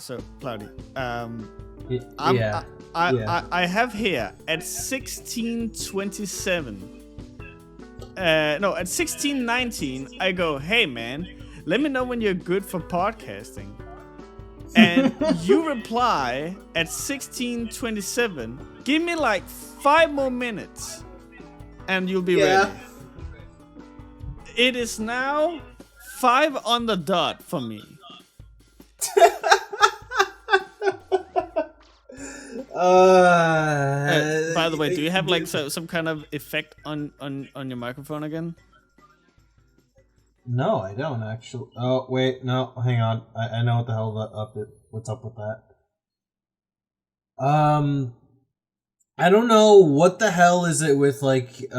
so Cloudy. Yeah. I have here at 16:27. At 16:19, I go, hey man, let me know when you're good for podcasting. And you reply at 16:27, give me like 5 more minutes, and you'll be ready. It is now 5 on the dot for me. By the way, do you have like some kind of effect on your microphone again? No, I don't actually. Oh wait, no, hang on. I know what the hell what's up with that. I don't know what the hell is it with like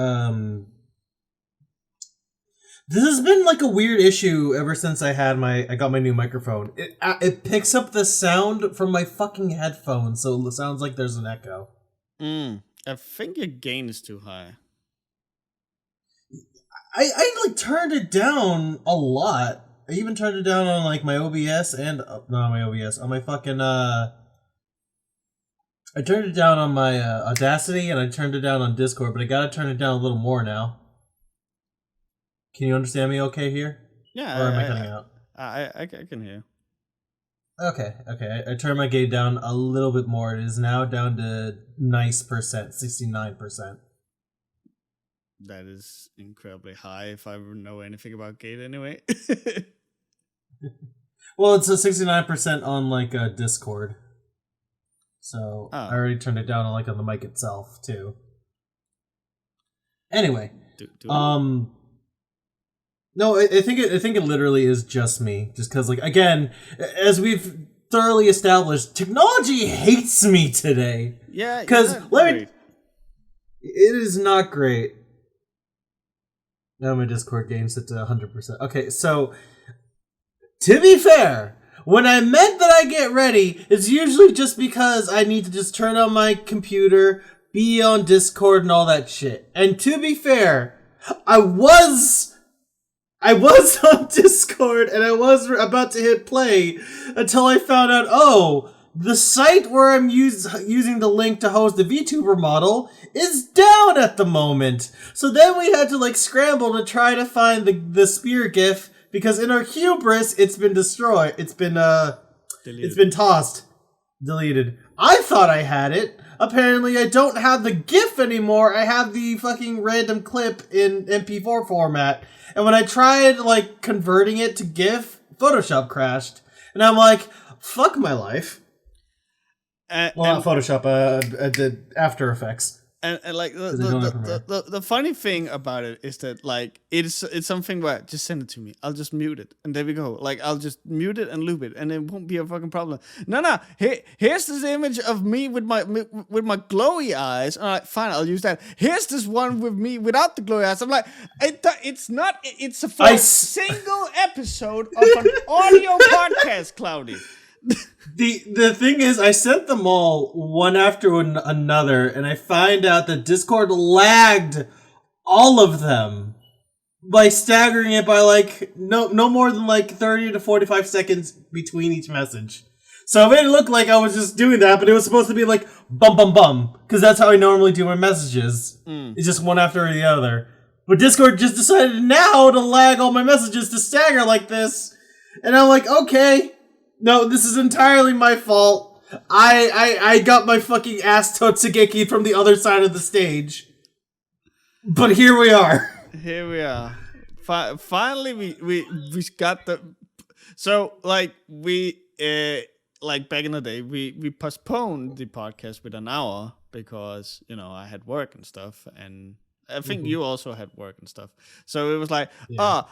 This has been like a weird issue ever since I got my new microphone. It picks up the sound from my fucking headphones, so it sounds like there's an echo. I think your gain is too high. I like turned it down a lot. I even turned it down on like my OBS and not on my OBS, on my fucking I turned it down on my Audacity, and I turned it down on Discord, but I gotta turn it down a little more now. Can you understand me okay here? Yeah. Or am I cutting out? I can hear. Okay. I turned my gain down a little bit more. It is now down to nice percent, 69%. That is incredibly high if I know anything about gate anyway. Well, it's a 69% on like Discord. So I already turned it down on the mic itself too. Anyway, no, I think it literally is just me. Just because, like, again, as we've thoroughly established, technology hates me today. Yeah, because it is not great. Now my Discord game's set to 100%. Okay, so to be fair, when I meant that I get ready, it's usually just because I need to just turn on my computer, be on Discord, and all that shit. And to be fair, I was on Discord and I was about to hit play until I found out, the site where I'm using the link to host the VTuber model is down at the moment. So then we had to scramble to try to find the spear gif, because in our hubris it's been destroyed. It's been it's been tossed. Deleted. I thought I had it. Apparently I don't have the gif anymore. I have the fucking random clip in MP4 format. And when I tried converting it to GIF, Photoshop crashed. And I'm like, fuck my life. Not Photoshop, the After Effects. And the funny thing about it is that it's something where just send it to me. I'll just mute it, and there we go. I'll just mute it and loop it, and it won't be a fucking problem. No. Here's this image of me with my glowy eyes. All right, fine, I'll use that. Here's this one with me without the glowy eyes. I'm like, it's not. It's a single episode of an audio podcast, Cloudy. The thing is, I sent them all one after another, and I find out that Discord lagged all of them by staggering it by no more than 30 to 45 seconds between each message. So it made it look like I was just doing that, but it was supposed to be bum bum bum, because that's how I normally do my messages. It's just one after the other. But Discord just decided now to lag all my messages to stagger like this, and I'm like, okay. No, this is entirely my fault. I got my fucking ass Totsugeki from the other side of the stage. But here we are. Here we are. Finally, we got the... So, back in the day, we postponed the podcast with an hour because, I had work and stuff, and I think you also had work and stuff. So it was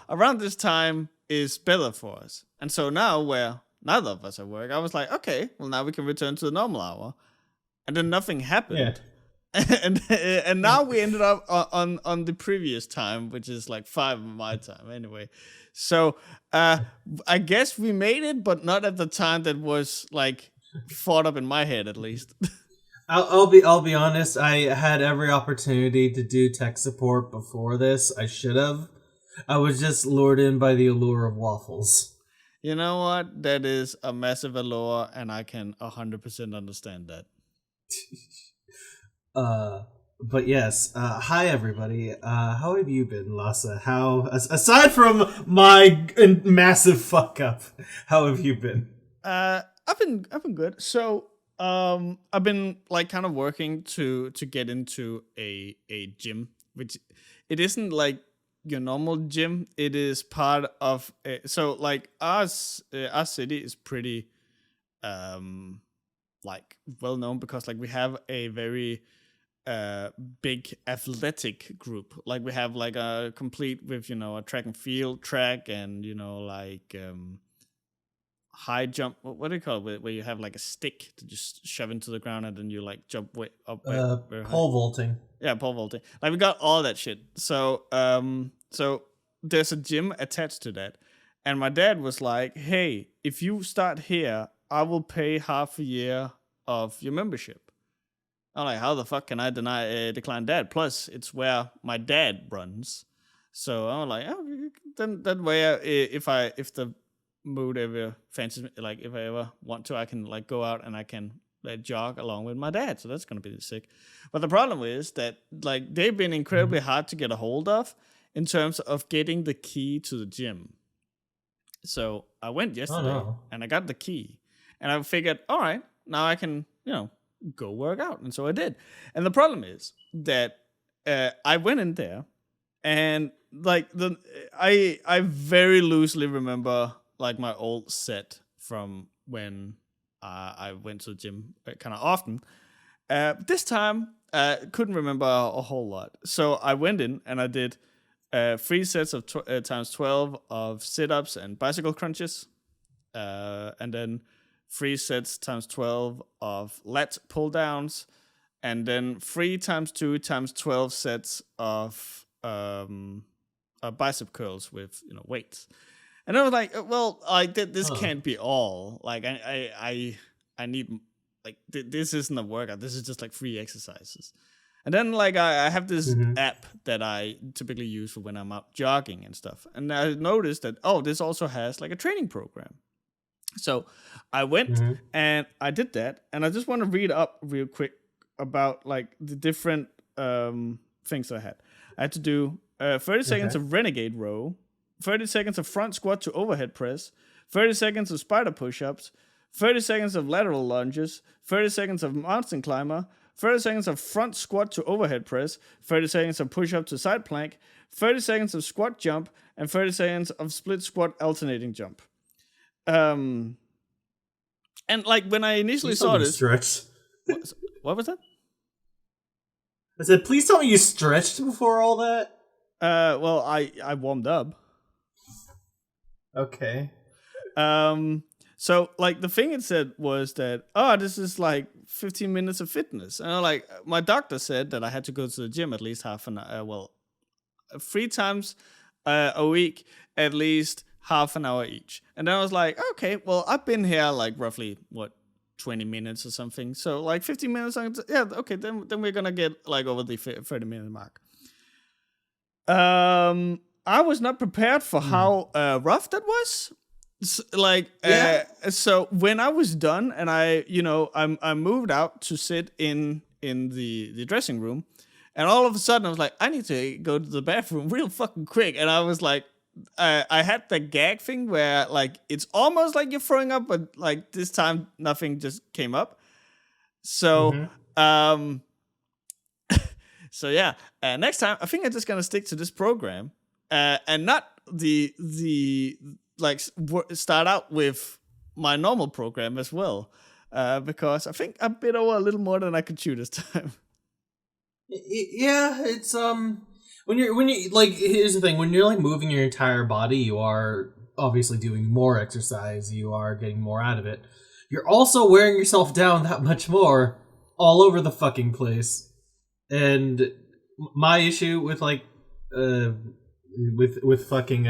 around this time is better for us. And so now where neither of us at work, I was like, okay, well now we can return to the normal hour, and then nothing happened, and now we ended up on the previous time, which is 5 of my time anyway. So I guess we made it, but not at the time that was thought up in my head, at least. I'll be honest. I had every opportunity to do tech support before this. I should have. I was just lured in by the allure of waffles. You know what? That is a massive allure, and I can 100% understand that. But yes, hi everybody. How have you been, Lassa? How, aside from my massive fuck up, how have you been? I've been good. So, I've been like kind of working to get into a gym, which it isn't like your normal gym. It is part of so like our city is pretty um like well known because like we have a very big athletic group. Like we have like a complete with a track and field track and like high jump. What do you call it? Where you have like a stick to just shove into the ground and then you like jump way up. Very high. Pole vaulting. Yeah, pole vaulting. Like we got all that shit. So so there's a gym attached to that, and my dad was like, "Hey, if you start here, I will pay half a year of your membership." I'm like, how the fuck can I decline that? Plus, it's where my dad runs. So I'm like, oh, then that way, if the mood ever fancies me, like if I ever want to, I can like go out and I can jog along with my dad. So that's gonna be sick. But the problem is that like they've been incredibly hard to get a hold of in terms of getting the key to the gym. So I went yesterday and I got the key, and I figured, all right, now I can go work out. And so I did. And the problem is that I went in there and like I very loosely remember like my old set from when I went to the gym kind of often. This time couldn't remember a whole lot. So I went in and I did 3 sets of times 12 of sit-ups and bicycle crunches. And then 3 sets times 12 of lat pull downs, and then 3 times 2 times 12 sets of bicep curls with weights. And I was like, well, this can't be all. Like I need like this isn't a workout. This is just like 3 exercises. And then like I have this app that I typically use for when I'm out jogging and stuff. And I noticed that this also has like a training program. So I went and I did that, and I just want to read up real quick about like the different things I had. I had to do 30 seconds of renegade row, 30 seconds of front squat to overhead press, 30 seconds of spider push-ups, 30 seconds of lateral lunges, 30 seconds of mountain climber, 30 seconds of front squat to overhead press, 30 seconds of push-up to side plank, 30 seconds of squat jump, and 30 seconds of split squat alternating jump. And like when I initially saw this, what was that? I said, please tell me you stretched before all that. Well, I warmed up. Okay. So like the thing it said was that this is like 15 minutes of fitness, and like my doctor said that I had to go to the gym at least half an hour, 3 times a week, at least half an hour each. And then I was like, okay, well, I've been here like roughly 20 minutes or something. So like 15 minutes. Yeah, okay, then we're gonna get like over the 30-minute mark. I was not prepared for how rough that was. So when I was done and I moved out to sit in the dressing room, and all of a sudden I was like, I need to go to the bathroom real fucking quick. And I was like, I had the gag thing where like it's almost like you're throwing up, but like this time nothing just came up. So so yeah, next time I think I'm just gonna stick to this program and not the like start out with my normal program as well, because I think I bit over a little more than I could chew this time. Yeah, it's when you like, here's the thing, when you're like moving your entire body, you are obviously doing more exercise, you are getting more out of it. You're also wearing yourself down that much more all over the fucking place. And my issue with like with fucking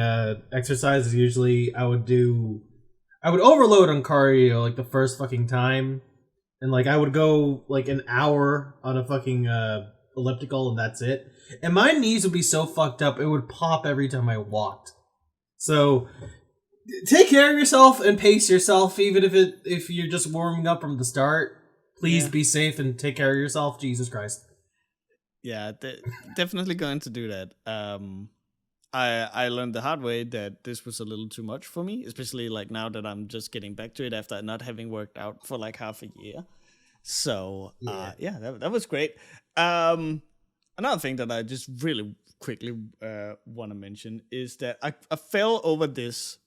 exercise is usually I would overload on cardio like the first fucking time, and like I would go like an hour on a fucking elliptical and that's it. And my knees would be so fucked up, it would pop every time I walked. So take care of yourself and pace yourself, even if you're just warming up from the start. Please be safe and take care of yourself. Jesus Christ. Yeah, definitely going to do that. I learned the hard way that this was a little too much for me, especially like now that I'm just getting back to it after not having worked out for like half a year. So that was great. Another thing that I just really quickly want to mention is that I fell over this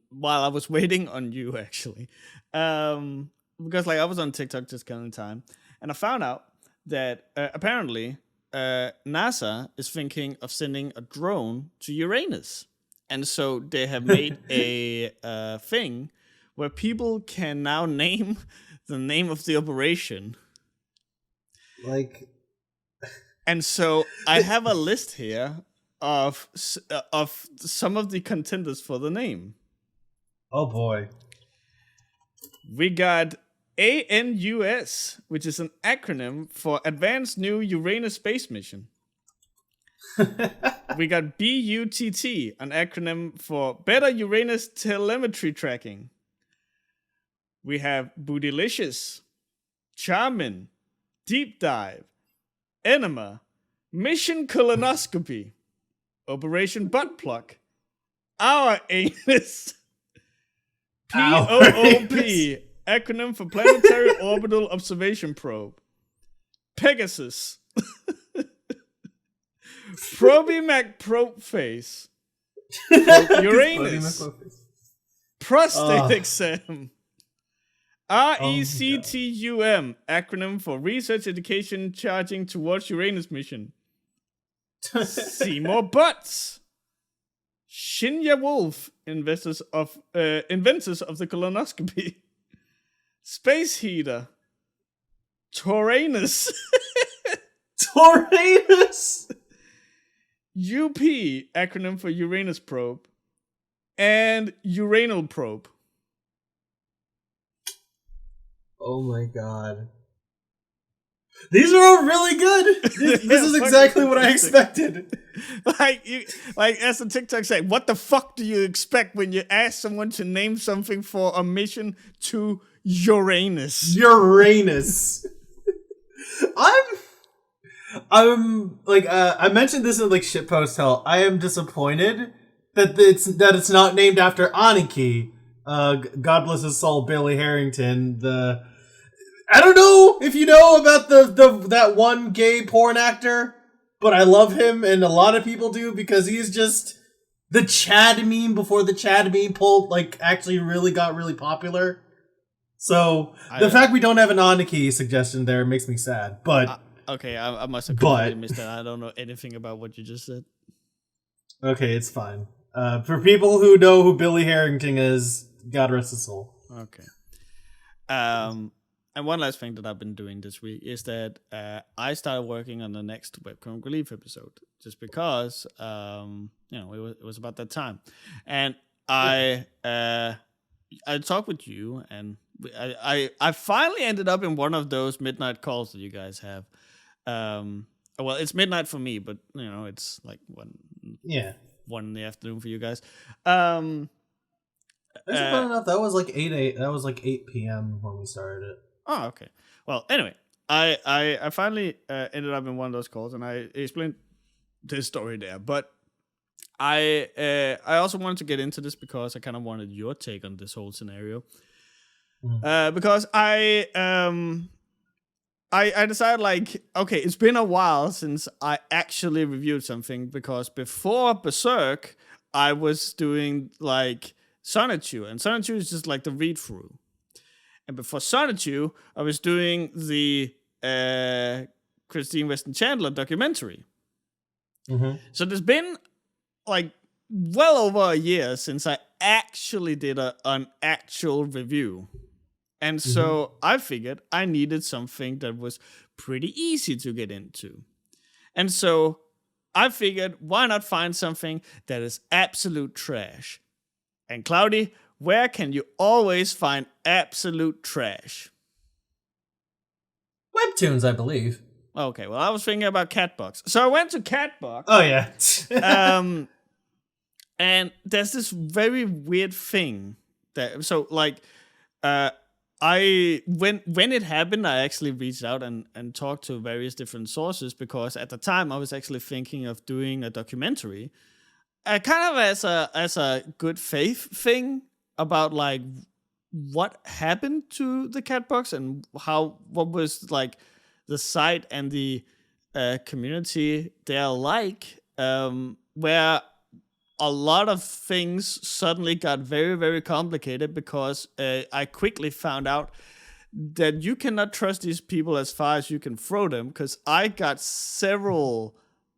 while I was waiting on you, actually, because like I was on TikTok just counting time, and I found out that apparently NASA is thinking of sending a drone to Uranus, and so they have made a thing where people can now name the name of the operation. Like, and so I have a list here of some of the contenders for the name. Oh boy. We got ANUS, which is an acronym for Advanced New Uranus Space Mission. We got BUTT, an acronym for Better Uranus Telemetry Tracking. We have Bootylicious, Charmin, Deep Dive, Enema, Mission Colonoscopy, Operation Butt Plug, Our Anus, POOP, acronym for Planetary Orbital Observation Probe, Pegasus, Probimac Probe Face, Uranus, Prostate Exam, RECTUM, acronym for Research Education Charging Towards Uranus Mission, Seymour Butts, Shinya Wolf, inventors of the colonoscopy, Space Heater, Tauranus, UP, acronym for Uranus Probe, and Uranal Probe. Oh my god. These are all really good. This is exactly what I expected. Like as the TikTok say, what the fuck do you expect when you ask someone to name something for a mission to Uranus? Uranus. I'm like I mentioned this in like shitpost hell. I am disappointed that it's not named after Aniki. God bless his soul, Billy Harrington. I don't know if you know about that one gay porn actor, but I love him, and a lot of people do because he's just the Chad meme before the Chad meme actually really got really popular. So the fact we don't have an Aniki suggestion there makes me sad. But okay, I must have completely missed that. I don't know anything about what you just said. Okay, it's fine. For people who know who Billy Harrington is, God rest his soul. Okay. And one last thing that I've been doing this week is that I started working on the next Webcast Relief episode, just because it was about that time, and I talked with you, and I finally ended up in one of those midnight calls that you guys have. Well, it's midnight for me, but it's like 1 in the afternoon for you guys. Actually, fun enough, that was like 8 p.m. when we started it. Oh, okay. Well, anyway, I finally ended up in one of those calls, and I explained this story there. But I also wanted to get into this because I kind of wanted your take on this whole scenario. Because I decided, like, okay, it's been a while since I actually reviewed something, because before Berserk, I was doing like Sonichu, and Sonichu is just like the read through. And before Sonichu, I was doing the Christine Weston Chandler documentary. So there's been like well over a year since I actually did an actual review. And so I figured I needed something that was pretty easy to get into. And so I figured, why not find something that is absolute trash? And Cloudy, where can you always find absolute trash? Webtoons, I believe. Okay, well, I was thinking about Katbox. So I went to Katbox. Oh, yeah. And there's this very weird thing that so like I when it happened, I actually reached out and talked to various different sources because at the time I was actually thinking of doing a documentary, kind of as a good faith thing about like what happened to the Katbox and what was like the site and the community there like, where a lot of things suddenly got very, very complicated because I quickly found out that you cannot trust these people as far as you can throw them, because I got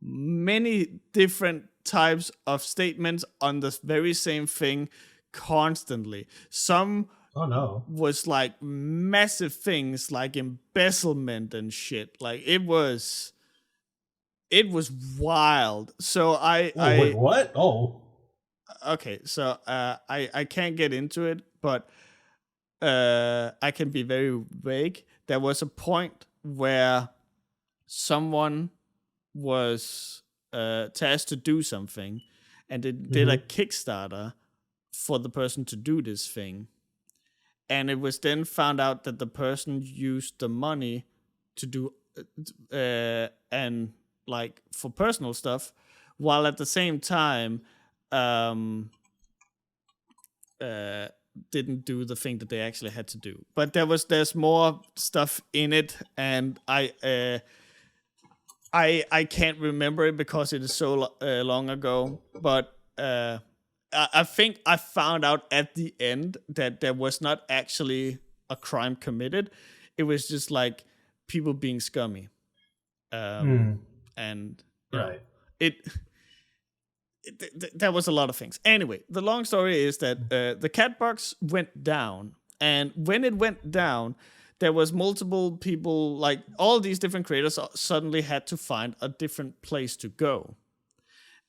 many different types of statements on the very same thing constantly. Some was like massive things like embezzlement and shit. Like it was wild. So wait, what? Oh. Okay, so I can't get into it, but I can be very vague. There was a point where someone was tasked to do something, and they did a Kickstarter for the person to do this thing. And it was then found out that the person used the money to do and like for personal stuff, while at the same time didn't do the thing that they actually had to do. But there's more stuff in it, and I can't remember it because it is so long ago. But I think I found out at the end that there was not actually a crime committed. It was just like people being scummy. And you know, there was a lot of things. Anyway, the long story is that the Katbox went down, and when it went down, there was multiple people, like all these different creators suddenly had to find a different place to go.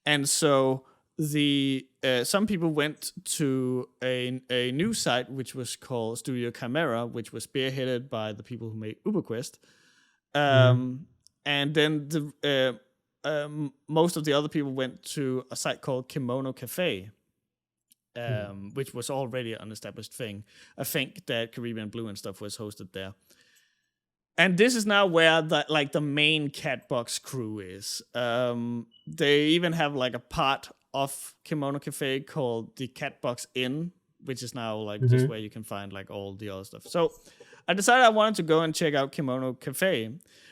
And so some people went to a new site which was called Studio Chimera, which was spearheaded by the people who made UberQuest. And then most of the other people went to a site called Kimono Cafe, which was already an established thing. I think that Caribbean Blue and stuff was hosted there. And this is now where the main Katbox crew is. They even have like a part of Kimono Cafe called the Katbox Inn, which is now like just where you can find like all the other stuff. So I decided I wanted to go and check out Kimono Cafe,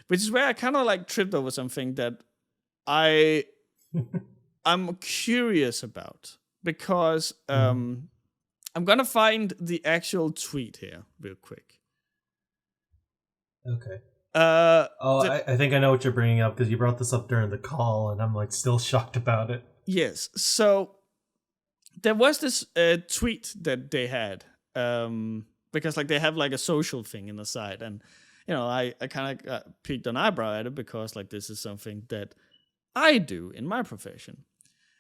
which is where I kind of like tripped over something that I'm curious about, because I'm gonna find the actual tweet here real quick. Okay. I think I know what you're bringing up, because you brought this up during the call, and I'm like still shocked about it. Yes. So there was this tweet that they had, because like they have like a social thing in the side, and you know I kind of peeked an eyebrow at it because like this is something that I do in my profession,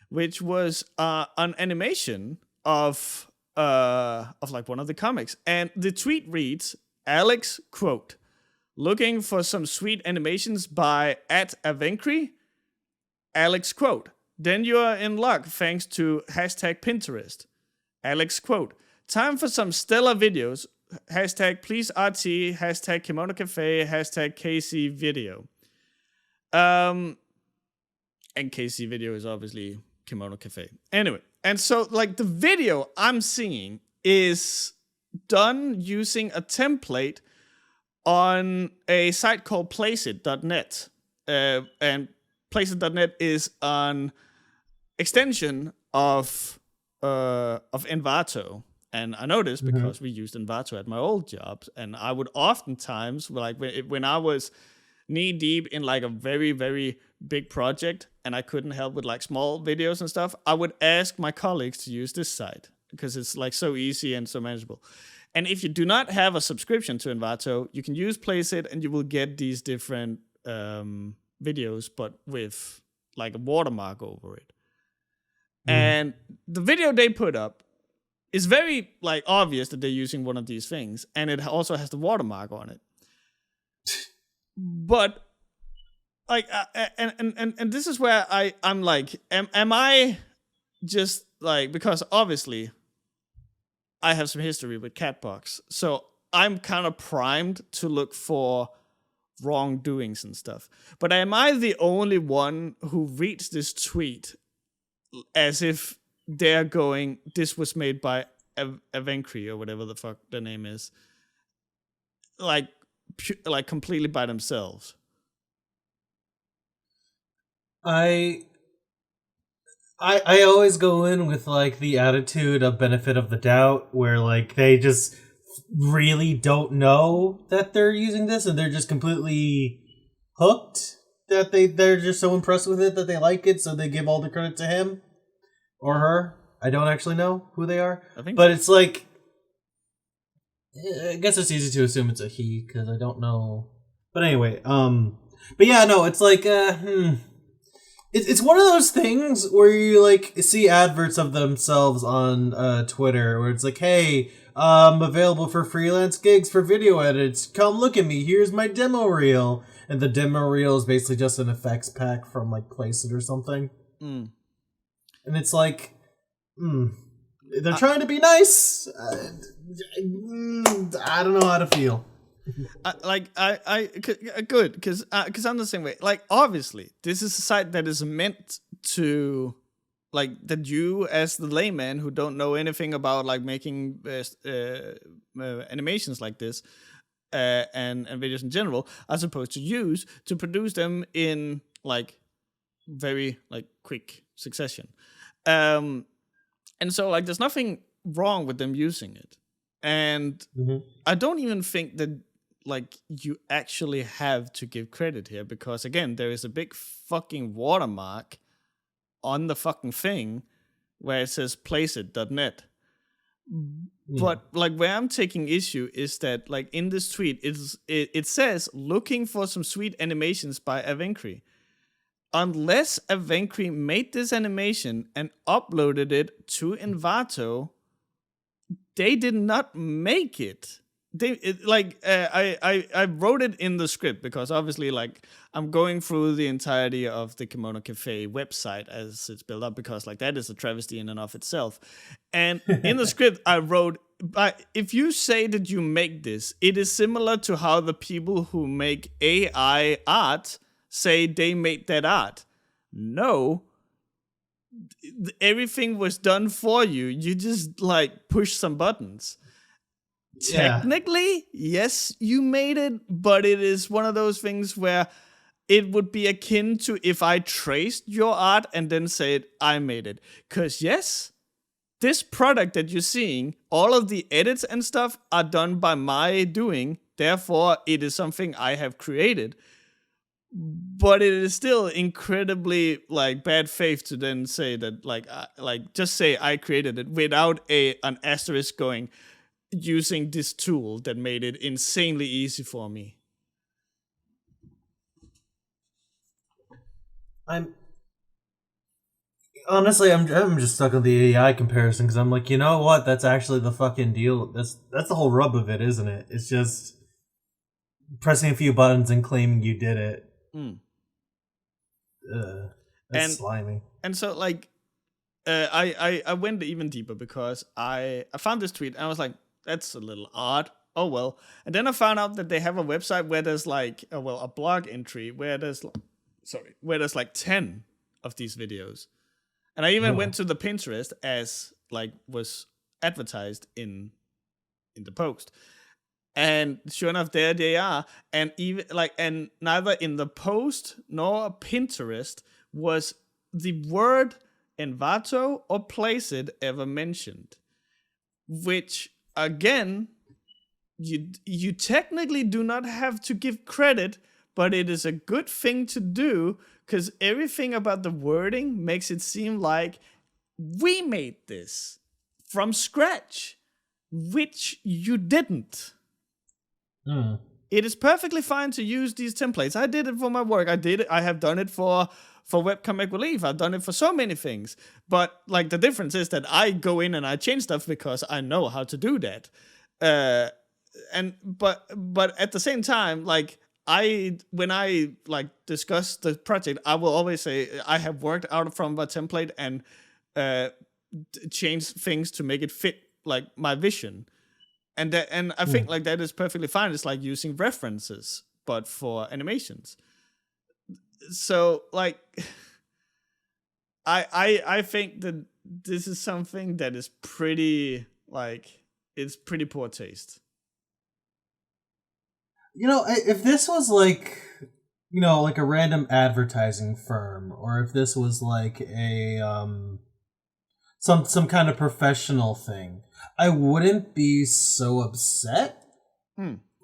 which was an animation of like one of the comics, and the tweet reads, Alex quote, looking for some sweet animations by @Avencry, Alex quote, then you are in luck thanks to #Pinterest, Alex quote, time for some stellar videos, #PleaseRT, #Kimono Cafe, #KC Video. And KC Video is obviously Kimono Cafe. Anyway, and so like the video I'm seeing is done using a template on a site called placeit.net. And placeit.net is an extension of Envato. And I know this because we used Envato at my old jobs, and I would oftentimes, like when I was knee deep in like a very, very big project and I couldn't help with like small videos and stuff, I would ask my colleagues to use this site because it's like so easy and so manageable. And if you do not have a subscription to Envato, you can use Placeit and you will get these different videos, but with like a watermark over it. And the video they put up is very like obvious that they're using one of these things, and it also has the watermark on it. But like, and this is where I'm like, am I just like, because obviously I have some history with Katbox, so I'm kind of primed to look for wrongdoings and stuff. But am I the only one who reads this tweet as if they're going, this was made by Avencry or whatever the fuck the name is, like completely by themselves? I always go in with like the attitude of benefit of the doubt, where like they just really don't know that they're using this and they're just completely hooked, that they're just so impressed with it that they like it, so they give all the credit to him or her. I don't actually know who they are, but it's like, I guess it's easy to assume it's a he because I don't know. But anyway, but yeah, no, it's like It's one of those things where you like see adverts of themselves on Twitter where it's like, hey, I'm available for freelance gigs for video edits. Come look at me. Here's my demo reel. And the demo reel is basically just an effects pack from like Placeit or something. And it's like, they're trying to be nice. I don't know how to feel. Good, because I'm the same way. Like, obviously, this is a site that is meant to, like, that you as the layman who don't know anything about like making animations like this and videos in general are supposed to use to produce them in like very like quick succession. And so like there's nothing wrong with them using it. And I don't even think that like you actually have to give credit here, because again, there is a big fucking watermark on the fucking thing where it says placeit.net. But like where I'm taking issue is that like in this tweet it says looking for some sweet animations by Avencry. Unless Avencry made this animation and uploaded it to Envato, they did not make it. I wrote it in the script because obviously like I'm going through the entirety of the Kimono Cafe website as it's built up, because like that is a travesty in and of itself. And in the script I wrote, but if you say that you make this, it is similar to how the people who make AI art say they made that art. No, everything was done for you. You just like push some buttons. Technically, yes, you made it, but it is one of those things where it would be akin to if I traced your art and then said I made it. Because yes, this product that you're seeing, all of the edits and stuff are done by my doing. Therefore, it is something I have created. But it is still incredibly like bad faith to then say that like just say I created it without an asterisk going, using this tool that made it insanely easy for me. I'm just stuck on the AI comparison because I'm like, you know what? That's actually the fucking deal. That's the whole rub of it, isn't it? It's just pressing a few buttons and claiming you did it. That's slimy. And so like, I went even deeper because I found this tweet and I was like, that's a little odd. Oh well. And then I found out that they have a website where there's like a blog entry where there's like 10 of these videos. And I even went to the Pinterest as like was advertised in the post. And sure enough, there they are. And even like, and neither in the post nor Pinterest was the word Envato or Placeit ever mentioned. Which again, you technically do not have to give credit, but it is a good thing to do because everything about the wording makes it seem like we made this from scratch, which you didn't. It is perfectly fine to use these templates. I did it for my work. I have done it for Webcast Relief. I've done it for so many things. But like the difference is that I go in and I change stuff because I know how to do that. But at the same time, like when I like discuss the project, I will always say I have worked out from a template and change things to make it fit like my vision, and I think like that is perfectly fine. It's like using references but for animations. So like I think that this is something that is pretty like, it's pretty poor taste. If this was like, like a random advertising firm, or if this was like a some kind of professional thing, I wouldn't be so upset.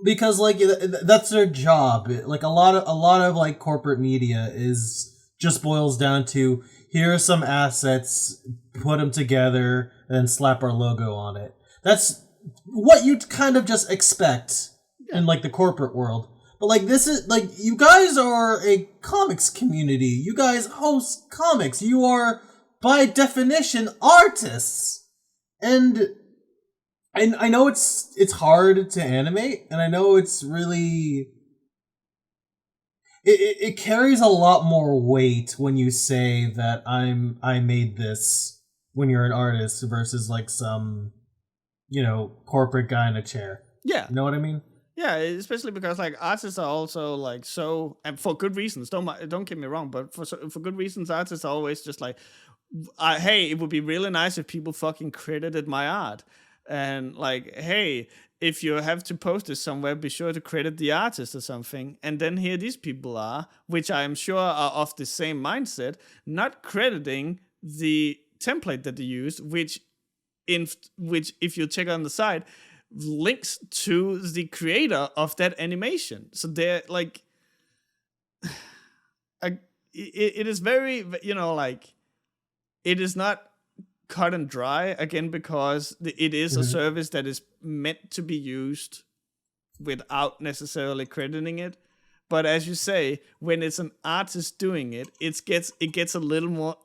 Because like that's their job. Like a lot of like corporate media is just boils down to, here are some assets, put them together, and then slap our logo on it. That's what you'd kind of just expect in like the corporate world. But like this is like, you guys are a comics community. You guys host comics. You are by definition artists, and I know it's hard to animate, and I know it's really it carries a lot more weight when you say that I made this, when you're an artist, versus like some corporate guy in a chair. Yeah, you know what I mean? Yeah, especially because like artists are also like so, and for good reasons. Don't get me wrong, but for good reasons, artists are always just like, hey, it would be really nice if people fucking credited my art. And like, hey, if you have to post this somewhere, be sure to credit the artist or something. And then here these people are, which I am sure are of the same mindset, not crediting the template that they used, which if you check on the side, links to the creator of that animation. So they're like, it is very, like, it is not cut and dry, again, because it is a service that is meant to be used without necessarily crediting it. But as you say, when it's an artist doing it, it gets a little more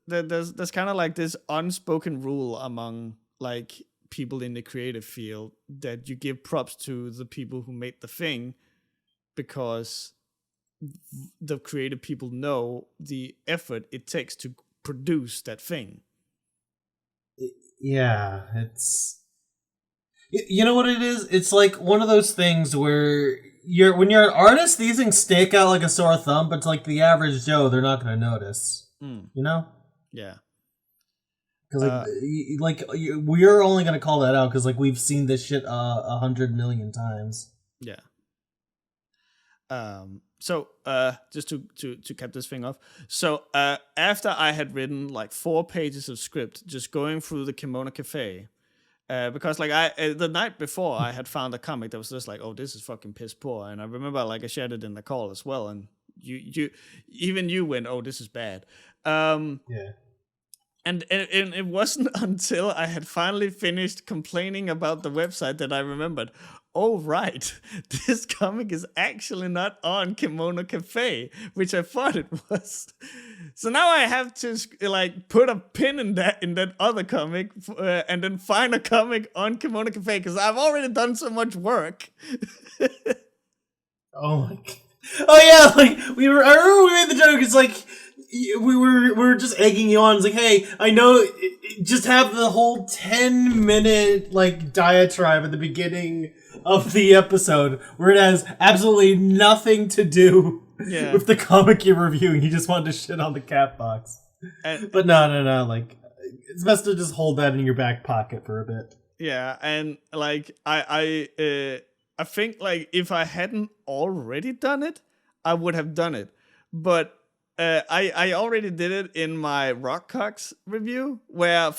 there's kind of like this unspoken rule among like people in the creative field that you give props to the people who made the thing, because the creative people know the effort it takes to produce that thing. Yeah, it's, you know what it is? It's like one of those things where when you're an artist, these things stick out like a sore thumb, but to like the average Joe, they're not going to notice. Yeah. Because we're only going to call that out because like we've seen this shit 100 million times. Yeah. So just to cap this thing off, so after I had written like 4 pages of script just going through the Kimono Cafe, because like the night before I had found a comic that was just like, oh, this is fucking piss poor, and I remember like I shared it in the call as well, and you went, oh, this is bad. Yeah. And it wasn't until I had finally finished complaining about the website that I remembered, oh, right, this comic is actually not on Kimono Cafe, which I thought it was. So now I have to like put a pin in that other comic and then find a comic on Kimono Cafe, because I've already done so much work. Oh my god. Oh yeah, like I remember we made the joke. It's like we were just egging you on. It's like, hey, I know, just have the whole 10-minute like diatribe at the beginning of the episode where it has absolutely nothing to do with the comic you're reviewing. You just wanted to shit on the Katbox. But no, like it's best to just hold that in your back pocket for a bit. Yeah, and like I think like if I hadn't already done it, I would have done it. But I already did it in my Rockcocks review, where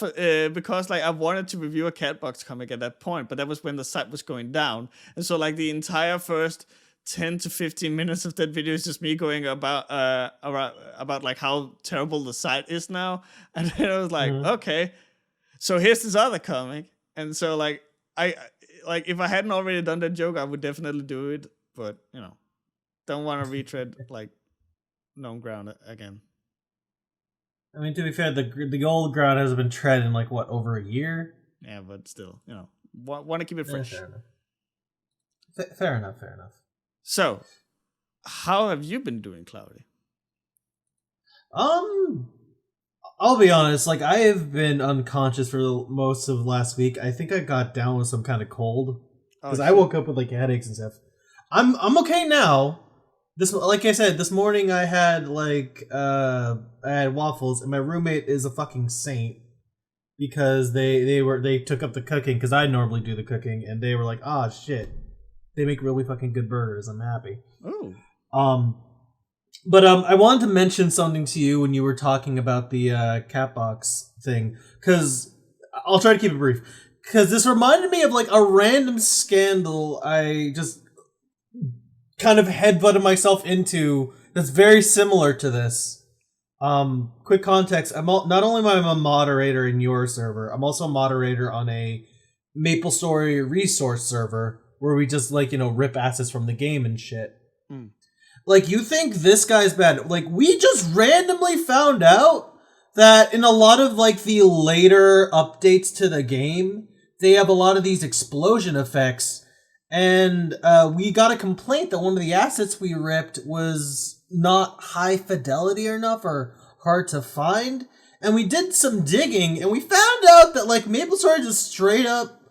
because like I wanted to review a Katbox comic at that point, but that was when the site was going down, and so like the entire first 10 to 15 minutes of that video is just me going about like how terrible the site is now, and then I was like, okay, so here's this other comic, and so like I like if I hadn't already done that joke, I would definitely do it, but don't want to retread like known ground again. I mean, to be fair, the old ground has been tread in like what, over a year? Yeah, but still, want to keep it fresh. Fair enough. So, how have you been doing, Cloudy? I'll be honest. Like, I have been unconscious for most of last week. I think I got down with some kind of cold because I woke up with like headaches and stuff. I'm okay now. Like I said, this morning I had I had waffles, and my roommate is a fucking saint because they took up the cooking because I normally do the cooking, and they were like, "Ah, shit, they make really fucking good burgers." I'm happy. Oh. But I wanted to mention something to you when you were talking about the Katbox thing, because I'll try to keep it brief. Because this reminded me of like a random scandal I just kind of headbutted myself into that's very similar to this. Quick context: not only am I a moderator in your server, I'm also a moderator on a MapleStory resource server where we just rip assets from the game and shit. Like, you think this guy's bad? Like, we just randomly found out that in a lot of the later updates to the game, they have a lot of these explosion effects. And we got a complaint that one of the assets we ripped was not high fidelity enough or hard to find. And we did some digging, and we found out that MapleStory just straight up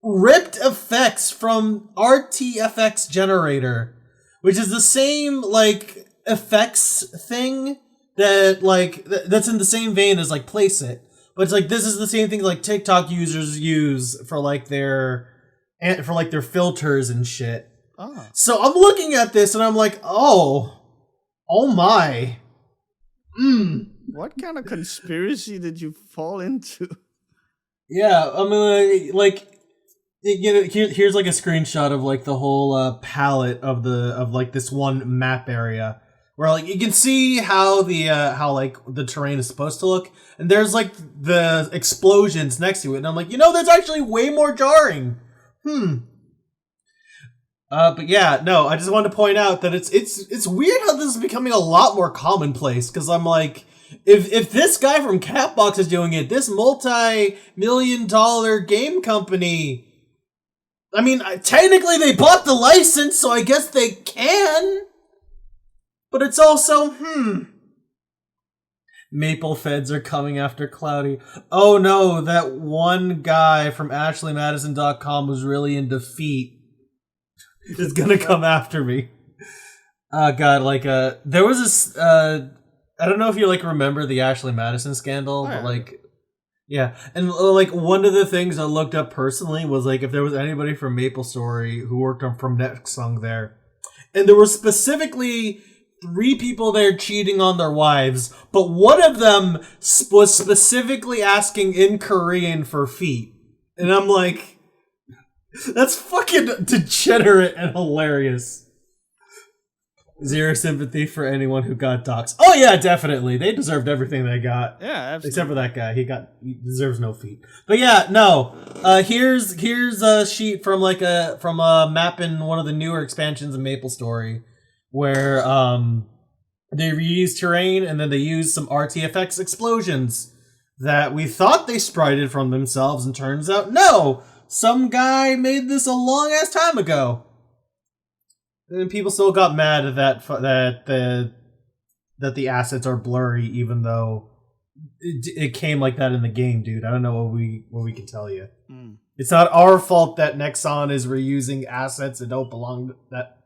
ripped effects from RTFX Generator, which is the same effects thing that that's in the same vein as Place It. But it's this is the same thing TikTok users use for their filters and shit. Oh. So I'm looking at this and I'm like, oh my. What kind of conspiracy did you fall into? Yeah, I mean, here's a screenshot of the whole palette of this one map area where you can see how the terrain is supposed to look, and there's the explosions next to it, and I'm like, that's actually way more jarring. But yeah, no, I just wanted to point out that it's weird how this is becoming a lot more commonplace, because I'm like, if this guy from Katbox is doing it, this multi-million-dollar game company, I mean, technically they bought the license, so I guess they can. But it's also, Maple Feds are coming after Cloudy. Oh no, that one guy from AshleyMadison.com was really into feet. Is gonna come after me. God, there was this, I don't know if you remember the Ashley Madison scandal, but yeah, and one of the things I looked up personally was if there was anybody from MapleStory who worked on From Next Song there, and there were specifically 3 people there cheating on their wives, but one of them was specifically asking in Korean for feet, and I'm like, that's fucking degenerate and hilarious. Zero sympathy for anyone who got doxxed. Oh yeah, definitely. They deserved everything they got. Yeah, absolutely. Except for that guy. He deserves no feet. But yeah, no. Here's a sheet from from a map in one of the newer expansions of MapleStory where they reused terrain and then they used some RTFX explosions that we thought they sprited from themselves, and turns out no. Some guy made this a long ass time ago. And people still got mad at that the assets are blurry, even though it came like that in the game, dude. I don't know what we can tell you. It's not our fault that Nexon is reusing assets that don't belong to that.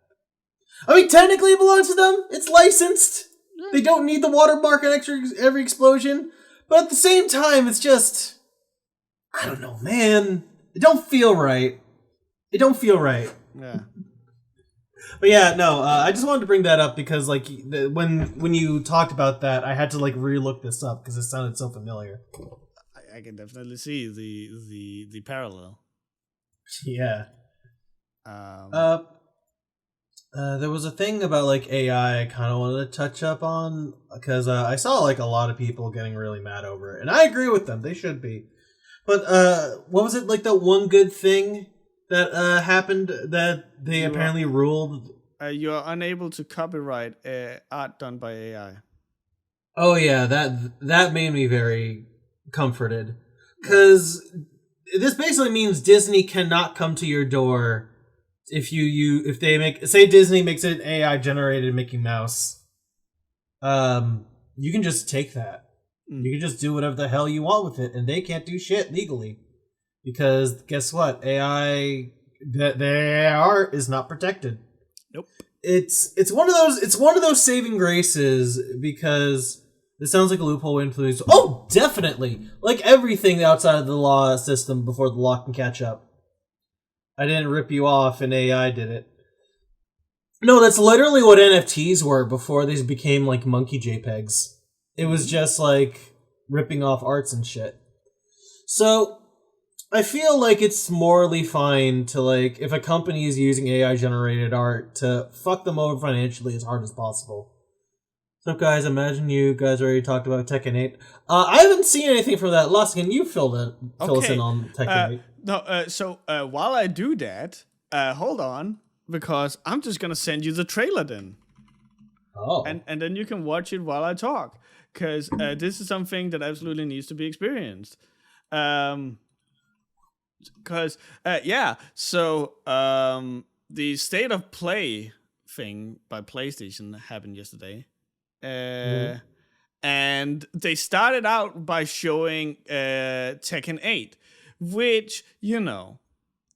I mean, technically it belongs to them. It's licensed. They don't need the watermark on every explosion. But at the same time, it's just, I don't know, man. It don't feel right. Yeah. But yeah, no, I just wanted to bring that up because, when you talked about that, I had to, re-look this up because it sounded so familiar. I can definitely see the parallel. Yeah. There was a thing about, AI I kind of wanted to touch up on because I saw, a lot of people getting really mad over it. And I agree with them. They should be. But, what was it, that one good thing that happened that they apparently ruled? You are unable to copyright art done by AI. Oh yeah, that made me very comforted, because this basically means Disney cannot come to your door if they make, say Disney makes an AI generated Mickey Mouse. you can just take that. Mm. You can just do whatever the hell you want with it, and they can't do shit legally. Because guess what? AI, their art is not protected. Nope. It's one of those saving graces, because this sounds like a loophole influence. Oh, definitely. Like everything outside of the law system before the law can catch up. I didn't rip you off and AI did it. No, that's literally what NFTs were before these became like monkey JPEGs. It was just like ripping off arts and shit. So I feel like it's morally fine to, like, if a company is using AI generated art, to fuck them over financially as hard as possible. So guys, imagine you guys already talked about Tekken 8. I haven't seen anything from that. Last, can you fill us in on Tekken 8? So while I do that, hold on, because I'm just gonna send you the trailer then. Oh. And then you can watch it while I talk, because this is something that absolutely needs to be experienced. Because so the State of Play thing by PlayStation happened yesterday. And they started out by showing Tekken 8, which, you know,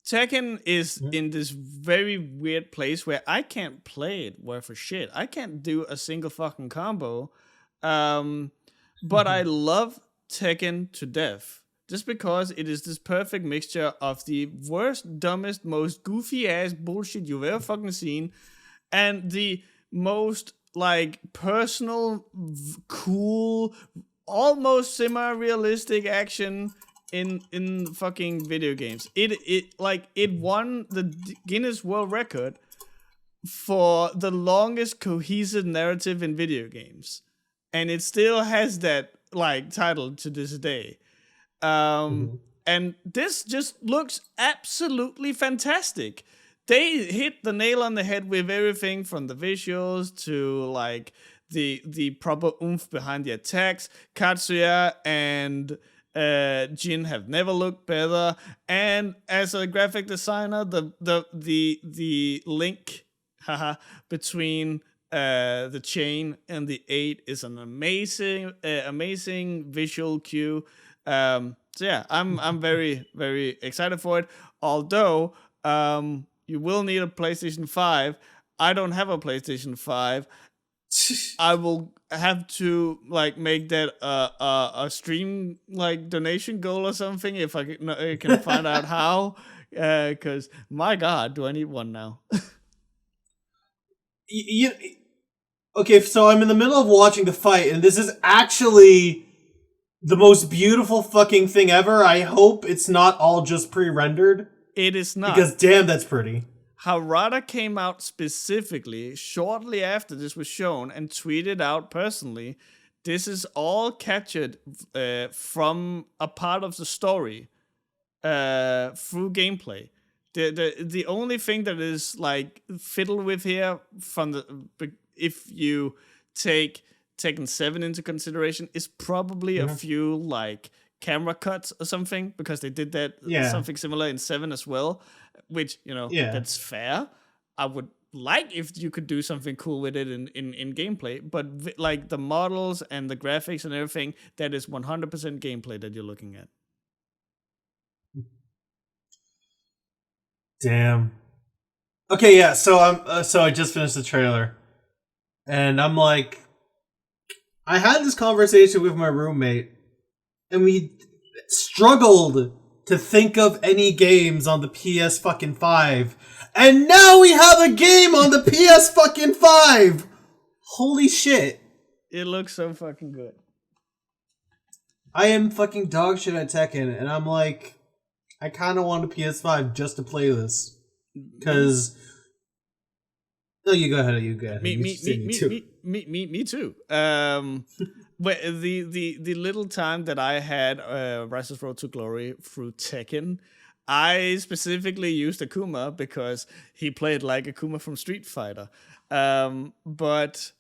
Tekken is in this very weird place where I can't play it worth a shit. I can't do a single fucking combo. But I love Tekken to death. Just because it is this perfect mixture of the worst, dumbest, most goofy ass bullshit you've ever fucking seen, and the most like personal, cool, almost semi-realistic action in fucking video games. It won the Guinness World Record for the longest cohesive narrative in video games, and it still has that like title to this day. And this just looks absolutely fantastic. They hit the nail on the head with everything from the visuals to like the proper oomph behind the attacks. Katsuya and Jin have never looked better, and as a graphic designer, the link between the chain and the 8 is an amazing visual cue. So yeah, I'm very, very excited for it. Although you will need a PlayStation 5. I don't have a PlayStation 5. I will have to like make that a stream like donation goal or something if I can find out how. Because my God, do I need one now? Okay, so I'm in the middle of watching the fight, and this is actually the most beautiful fucking thing ever. I hope it's not all just pre-rendered. It is not. Because damn, that's pretty. Harada came out specifically shortly after this was shown and tweeted out personally, this is all captured from a part of the story through gameplay. The only thing that is like fiddled with here from if you take Tekken 7 into consideration is probably a few like camera cuts or something, because they did that something similar in 7 as well, which, you know, that's fair. I would like if you could do something cool with it in gameplay, but like the models and the graphics and everything, that is 100% gameplay that you're looking at. Damn. Okay, yeah, so I just finished the trailer, and I'm like, I had this conversation with my roommate, and we struggled to think of any games on the PS fucking 5. And now we have a game on the PS fucking 5! Holy shit. It looks so fucking good. I am fucking dog shit at Tekken, and I'm like, I kind of want a PS5 just to play this. Because... No, you go ahead. Me too. But the little time that I had Rise's Road to Glory through Tekken, I specifically used Akuma because he played like Akuma from Street Fighter. But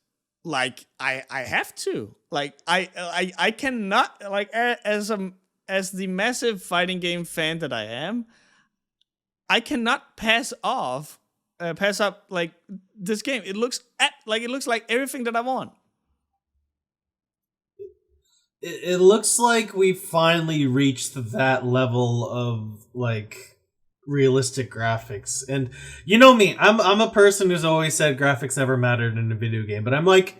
like I have to, like I cannot, like as the massive fighting game fan that I am, I cannot pass up like this game. It looks like everything that I want. it looks like we finally reached that level of like realistic graphics. And you know me, I'm a person who's always said graphics never mattered in a video game, but I'm like,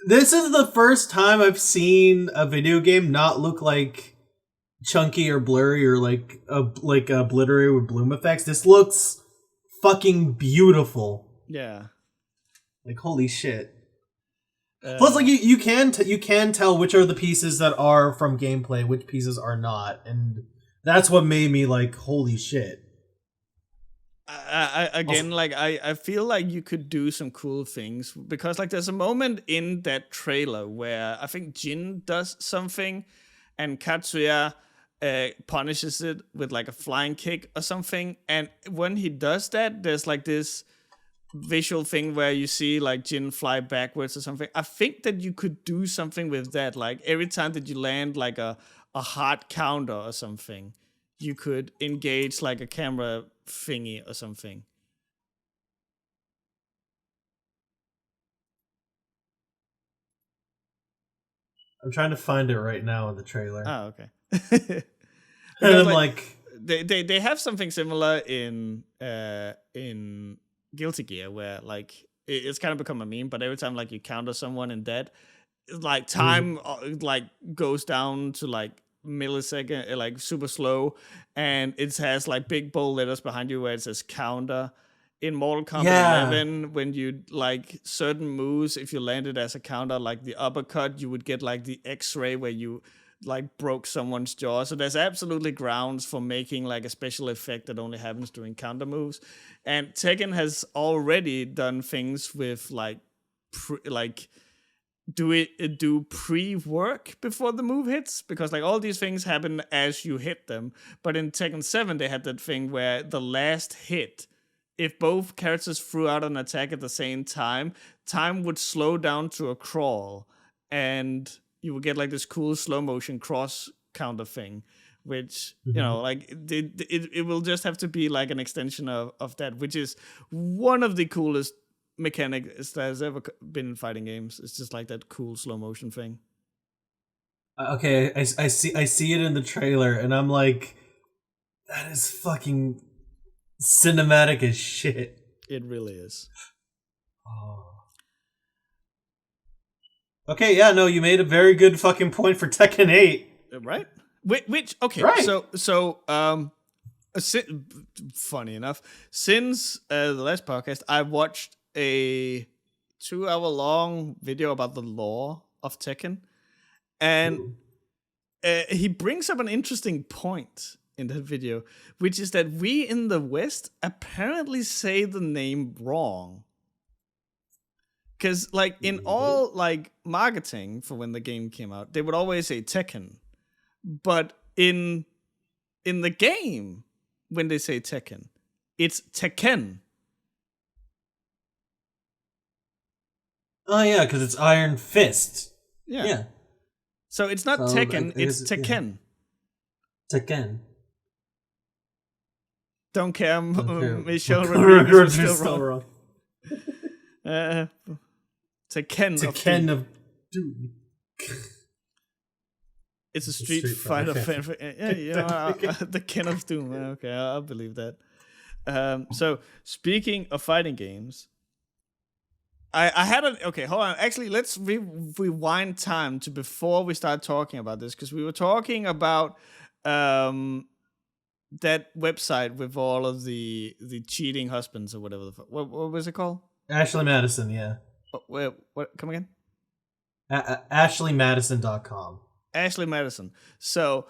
this is the first time I've seen a video game not look like chunky or blurry or like obliterated with bloom effects. This looks fucking beautiful. Yeah. Like holy shit. Plus, like you can tell which are the pieces that are from gameplay, which pieces are not, and that's what made me like, holy shit. I feel like you could do some cool things because like there's a moment in that trailer where I think Jin does something, and Katsuya punishes it with like a flying kick or something, and when he does that, there's like this visual thing where you see like Jin fly backwards or something. I think that you could do something with that. Like every time that you land like a hard counter or something, you could engage like a camera thingy or something. I'm trying to find it right now in the trailer. Oh, okay. And I'm like they have something similar in Guilty Gear where like it's kind of become a meme, but every time like you counter someone in dead, like time like goes down to like millisecond, like super slow, and it has like big bold letters behind you where it says counter. In Mortal Kombat 11, when you like certain moves, if you landed as a counter, like the uppercut, you would get like the X-ray where you like broke someone's jaw. So there's absolutely grounds for making like a special effect that only happens during counter moves. And Tekken has already done things with like do pre-work before the move hits, because like all these things happen as you hit them. But in Tekken 7 they had that thing where the last hit, if both characters threw out an attack at the same time would slow down to a crawl, and you would get like this cool slow motion cross counter thing, which you know, like it will just have to be like an extension of that, which is one of the coolest mechanics that has ever been in fighting games. It's just like that cool slow motion thing. Okay, I see it in the trailer, and I'm like, that is fucking cinematic as shit. It really is. Oh. Okay, yeah, no, you made a very good fucking point for Tekken 8. Right? Which okay, right. So funny enough, since the last podcast, I watched a 2-hour-long video about the lore of Tekken, and he brings up an interesting point in that video, which is that we in the West apparently say the name wrong. Because like in all like marketing for when the game came out, they would always say Tekken. But in the game, when they say Tekken, it's Tekken. Oh yeah, because it's Iron Fist. Yeah. So it's not Tekken, it's Tekken. Yeah. Tekken. Don't care, Michelle Rodriguez is still wrong. Tekken of Doom. It's a Street Fighter fan. Yeah, you know, the Ken of Doom. Okay, I'll believe that. So speaking of fighting games, I had an okay. Hold on. Actually, let's rewind time to before we start talking about this, because we were talking about that website with all of the cheating husbands or whatever. What was it called? Ashley Madison. Yeah. What? Come again? AshleyMadison.com. Ashley Madison. So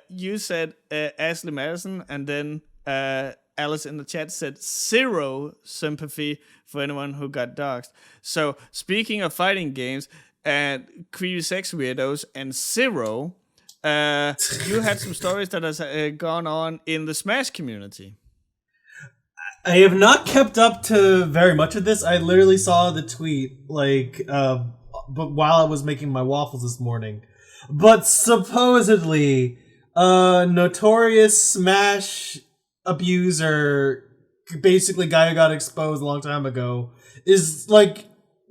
you said Ashley Madison, and then Alice in the chat said 0 sympathy for anyone who got doxxed. So speaking of fighting games and creepy sex weirdos and 0, you had some stories that has gone on in the Smash community. I have not kept up to very much of this. I literally saw the tweet but while I was making my waffles this morning. But supposedly, a notorious Smash abuser, basically guy who got exposed a long time ago, is like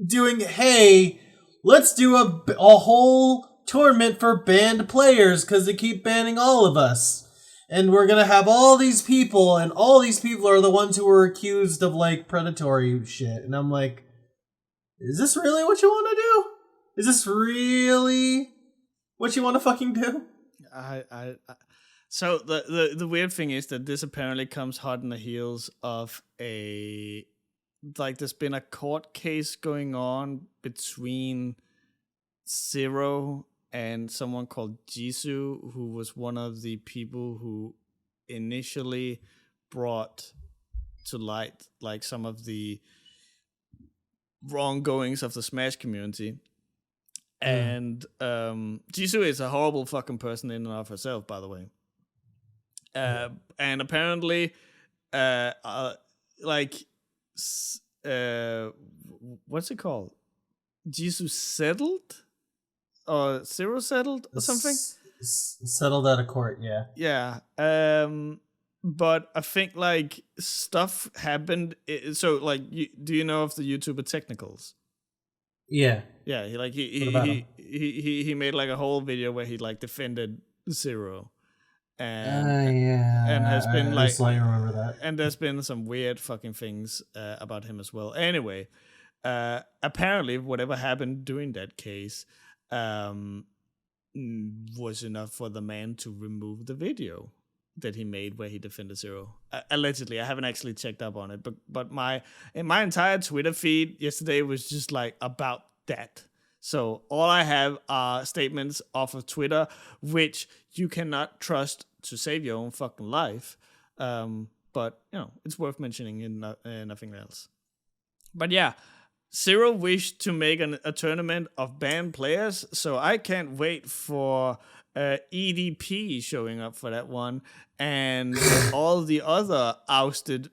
doing, hey, let's do a whole tournament for banned players because they keep banning all of us. And we're gonna have all these people, and all these people are the ones who were accused of, like, predatory shit. And I'm like, is this really what you want to do? Is this really what you want to fucking do? So the weird thing is that this apparently comes hot on the heels of there's been a court case going on between Zero and someone called Jisoo, who was one of the people who initially brought to light like some of the wronggoings of the Smash community. And Jisoo is a horrible fucking person in and of herself, by the way. And apparently, what's it called? Jisoo settled? Or Zero settled or something? Settled out of court, yeah. Yeah. But I think like stuff happened. So like, do you know of the YouTuber Technicals? Yeah. Yeah. He made like a whole video where he like defended Zero, and has been I slightly remember that. And there's been some weird fucking things about him as well. Anyway, apparently whatever happened during that case was enough for the man to remove the video that he made where he defended Zero. Allegedly, I haven't actually checked up on it, but my entire Twitter feed yesterday was just like about that. So all I have are statements off of Twitter, which you cannot trust to save your own fucking life. But you know, it's worth mentioning in nothing else. But yeah. Zero wished to make a tournament of banned players, so I can't wait for EDP showing up for that one, and all the other ousted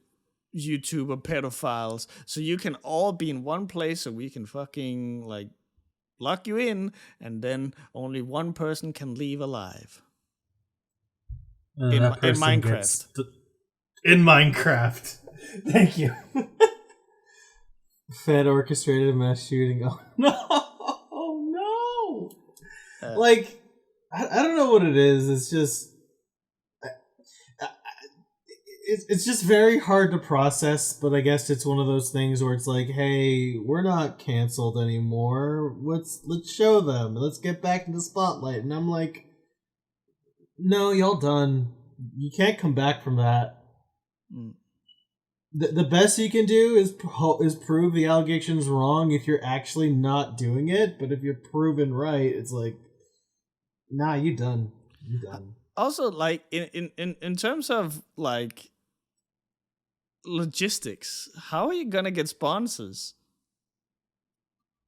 YouTuber pedophiles, so you can all be in one place, so we can fucking like lock you in, and then only one person can leave alive. In Minecraft. In Minecraft. Thank you. Fed orchestrated mass shooting. Oh no! Like, I don't know what it is. It's just, it's just very hard to process. But I guess it's one of those things where it's like, hey, we're not canceled anymore. Let's show them. Let's get back in the spotlight. And I'm like, no, y'all done. You can't come back from that. The best you can do is prove the allegations wrong if you're actually not doing it. But if you're proven right, it's like, nah, you done. You done. Also, like in terms of like logistics, how are you gonna get sponsors?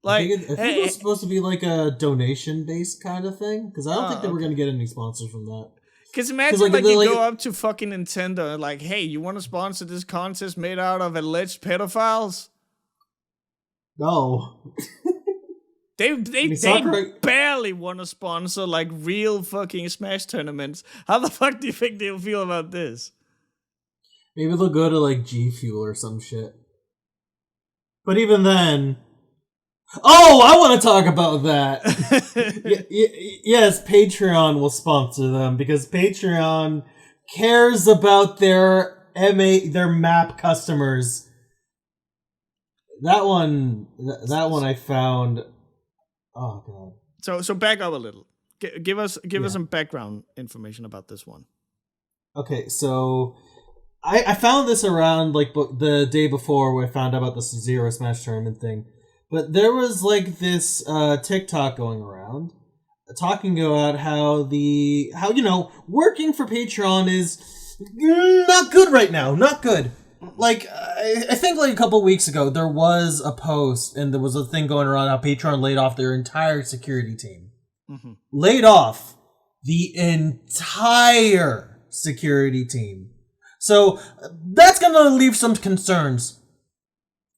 Like, I think it was supposed to be like a donation based kind of thing, because I don't think they were gonna get any sponsors from that. Because imagine like you go up to fucking Nintendo and like, hey, you want to sponsor this contest made out of alleged pedophiles? No. They barely want to sponsor like real fucking Smash tournaments. How the fuck do you think they'll feel about this? Maybe they'll go to like G Fuel or some shit. But even then... Oh, I want to talk about that. Yes, Patreon will sponsor them because Patreon cares about their map customers. That one I found. Oh god. So back up a little. Give us some background information about this one. Okay, so I found this around like the day before where I found out about the Zero Smash tournament thing. But there was like this TikTok going around talking about how working for Patreon is not good right now. Not good. Like, I think like a couple weeks ago, there was a post and there was a thing going around how Patreon laid off their entire security team. Mm-hmm. Laid off the entire security team. So that's going to leave some concerns.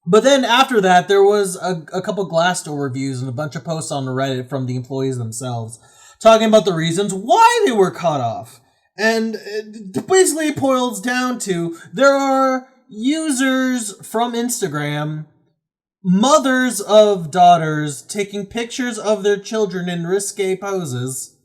But then after that, there was a couple Glassdoor reviews and a bunch of posts on Reddit from the employees themselves talking about the reasons why they were cut off. And basically it boils down to there are users from Instagram mothers of daughters taking pictures of their children in risque poses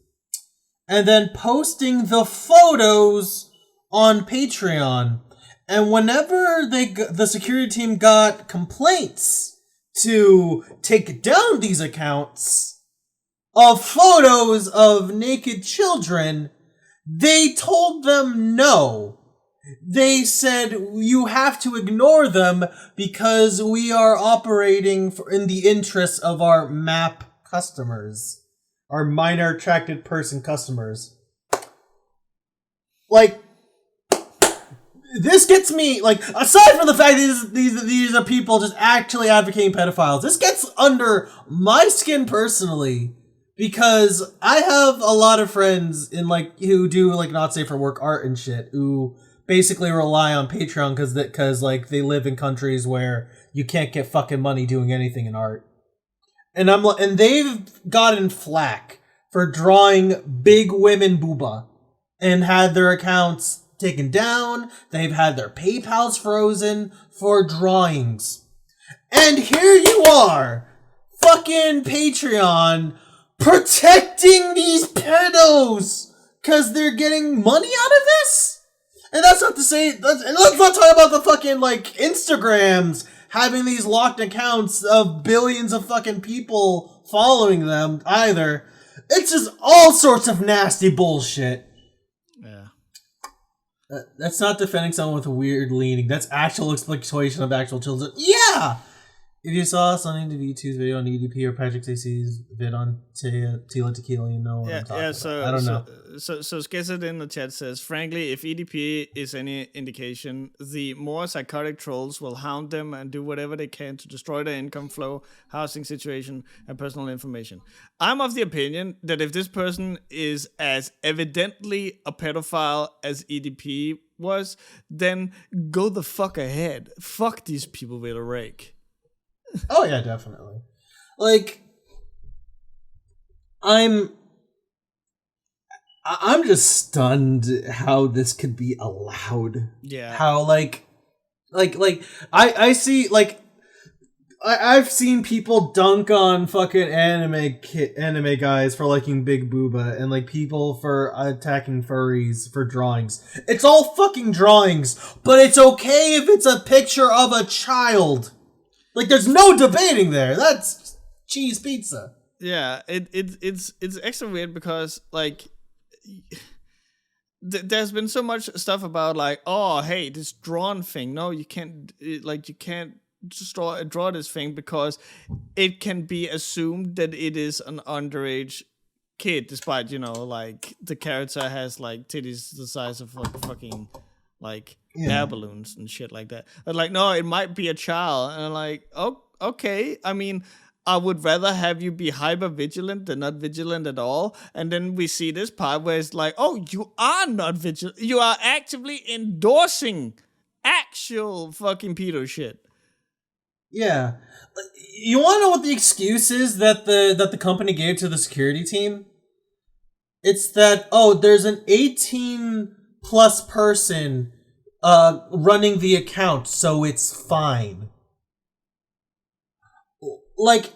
and then posting the photos on Patreon. And whenever the security team got complaints to take down these accounts of photos of naked children, they told them no. They said, you have to ignore them because we are operating in the interests of our MAP customers. Our minor attracted person customers. Like, this gets me, like, aside from the fact that these are people just actually advocating pedophiles, this gets under my skin personally. Because I have a lot of friends in, like, who do, like, not safe for work art and shit, who basically rely on Patreon because like they live in countries where you can't get fucking money doing anything in art. And and they've gotten flack for drawing big women booba and had their accounts taken down. They've had their PayPals frozen for drawings. And here you are, fucking Patreon, protecting these pedos because they're getting money out of this? And that's not to say, and let's not talk about the fucking, like, Instagrams having these locked accounts of billions of fucking people following them either. It's just all sorts of nasty bullshit. Yeah. That's not defending someone with a weird leaning. That's actual exploitation of actual children. Yeah! If you saw us on V2's video on EDP or Patrick Stacey's vid on Tila Tequila, you know what I'm talking about. I don't know. So Skizit in the chat says, frankly, if EDP is any indication, the more psychotic trolls will hound them and do whatever they can to destroy their income flow, housing situation, and personal information. I'm of the opinion that if this person is as evidently a pedophile as EDP was, then go the fuck ahead. Fuck these people with a rake. Oh yeah, definitely. Like, I'm just stunned how this could be allowed. Yeah. How I see, like, I've seen people dunk on fucking anime guys for liking Big Booba and like people for attacking furries for drawings. It's all fucking drawings, but it's okay if it's a picture of a child. Like, there's no debating there. That's cheese pizza. Yeah, it's extra weird because, like, there's been so much stuff about, like, oh, hey, this drawn thing. No, you can't, you can't just draw this thing because it can be assumed that it is an underage kid, despite, like, the character has, like, titties the size of, like, fucking, like, air balloons and shit like that. But like, no, it might be a child. And I'm like, oh, okay. I mean, I would rather have you be hyper vigilant than not vigilant at all. And then we see this part where it's like, oh, you are not vigilant. You are actively endorsing actual fucking pedo shit. Yeah. You want to know what the excuse is that the company gave to the security team? It's that, oh, there's an 18 plus person running the account, so it's fine. Like,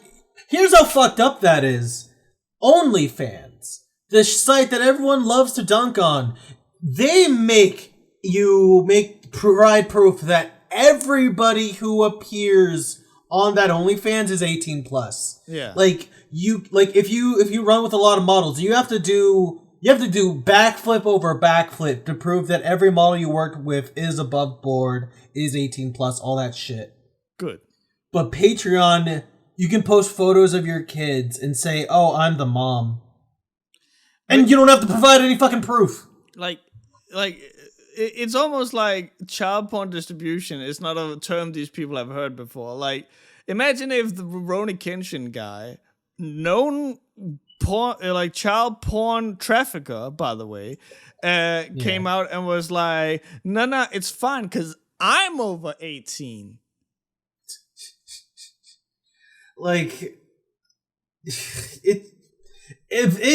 here's how fucked up that is. OnlyFans, the site that everyone loves to dunk on, they provide proof that everybody who appears on that OnlyFans is 18 plus. Yeah. Like, if you run with a lot of models, you have to do backflip over backflip to prove that every model you worked with is above board, is 18 plus, all that shit. Good. But Patreon, you can post photos of your kids and say, oh, I'm the mom. And you don't have to provide any fucking proof. Like, it's almost like child porn distribution is not a term these people have heard before. Like, imagine if the Rurouni Kenshin guy, known child porn trafficker, by the way, came out and was like, no, it's fine because I'm over 18. Like, it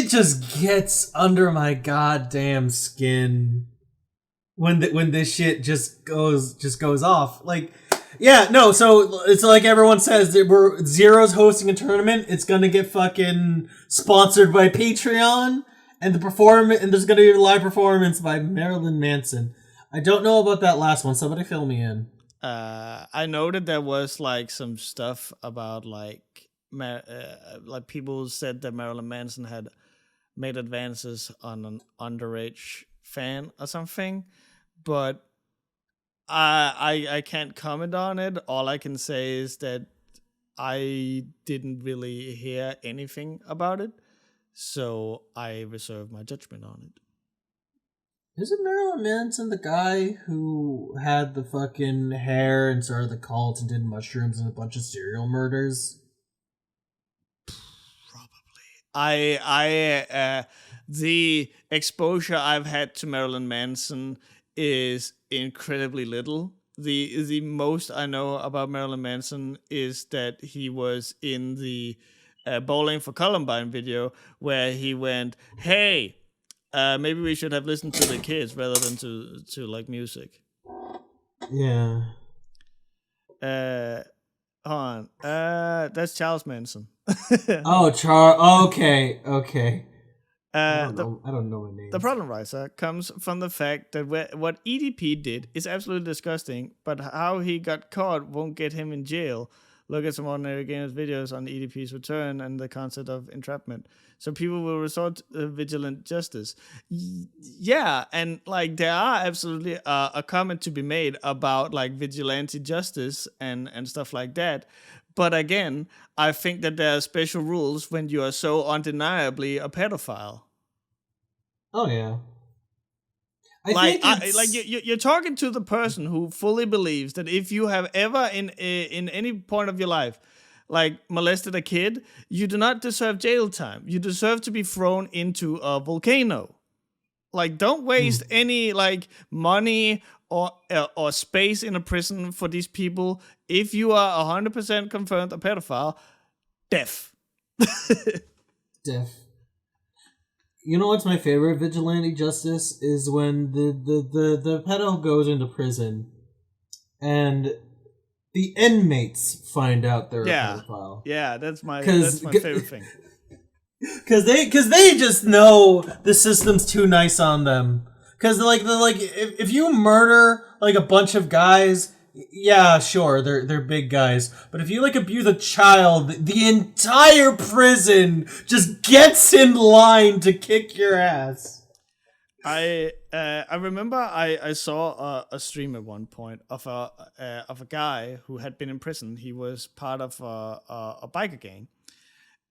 just gets under my goddamn skin when this shit just goes off. Like, Yeah, no, so it's like everyone says, Zero's hosting a tournament. It's gonna get fucking sponsored by Patreon, and there's gonna be a live performance by Marilyn Manson. I don't know about that last one. Somebody fill me in. I know that there was like some stuff about like people said that Marilyn Manson had made advances on an underage fan or something, but I can't comment on it. All I can say is that I didn't really hear anything about it, so I reserve my judgment on it. Isn't Marilyn Manson the guy who had the fucking hair and started the cult and did mushrooms and a bunch of serial murders? The exposure I've had to Marilyn Manson is incredibly little. The most I know about Marilyn Manson is that he was in the Bowling for Columbine video where he went, "Hey, maybe we should have listened to the kids rather than to like music." Yeah. Hold on. That's Charles Manson. Okay. I don't know my name. The problem, Riser, comes from the fact that what EDP did is absolutely disgusting, but how he got caught won't get him in jail. Look at some ordinary gamers videos on EDP's return and the concept of entrapment. So people will resort to vigilant justice. Yeah, and like there are absolutely a comment to be made about like vigilante justice and stuff like that. But again, I think that there are special rules when you are so undeniably a pedophile. Oh yeah. You're talking to the person who fully believes that if you have ever in any point of your life like molested a kid, you do not deserve jail time. You deserve to be thrown into a volcano. Like, don't waste any like money or space in a prison for these people. If you are 100% confirmed a pedophile, death. Death. You know what's my favorite vigilante justice is when the pedo goes into prison and the inmates find out they're a pedophile. Yeah, that's my favorite thing. Cause they just know the system's too nice on them. Cause if you murder like a bunch of guys, yeah, sure, they're big guys. But if you like abuse a child, the entire prison just gets in line to kick your ass. I remember I saw a stream at one point of a guy who had been in prison. He was part of a biker gang,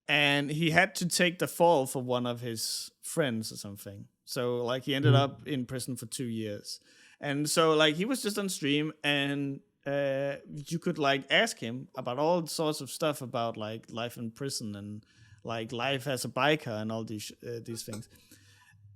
and he had to take the fall for one of his friends or something. So like he ended up in prison for 2 years. And so like he was just on stream, and you could like ask him about all sorts of stuff about like life in prison and like life as a biker and all these things.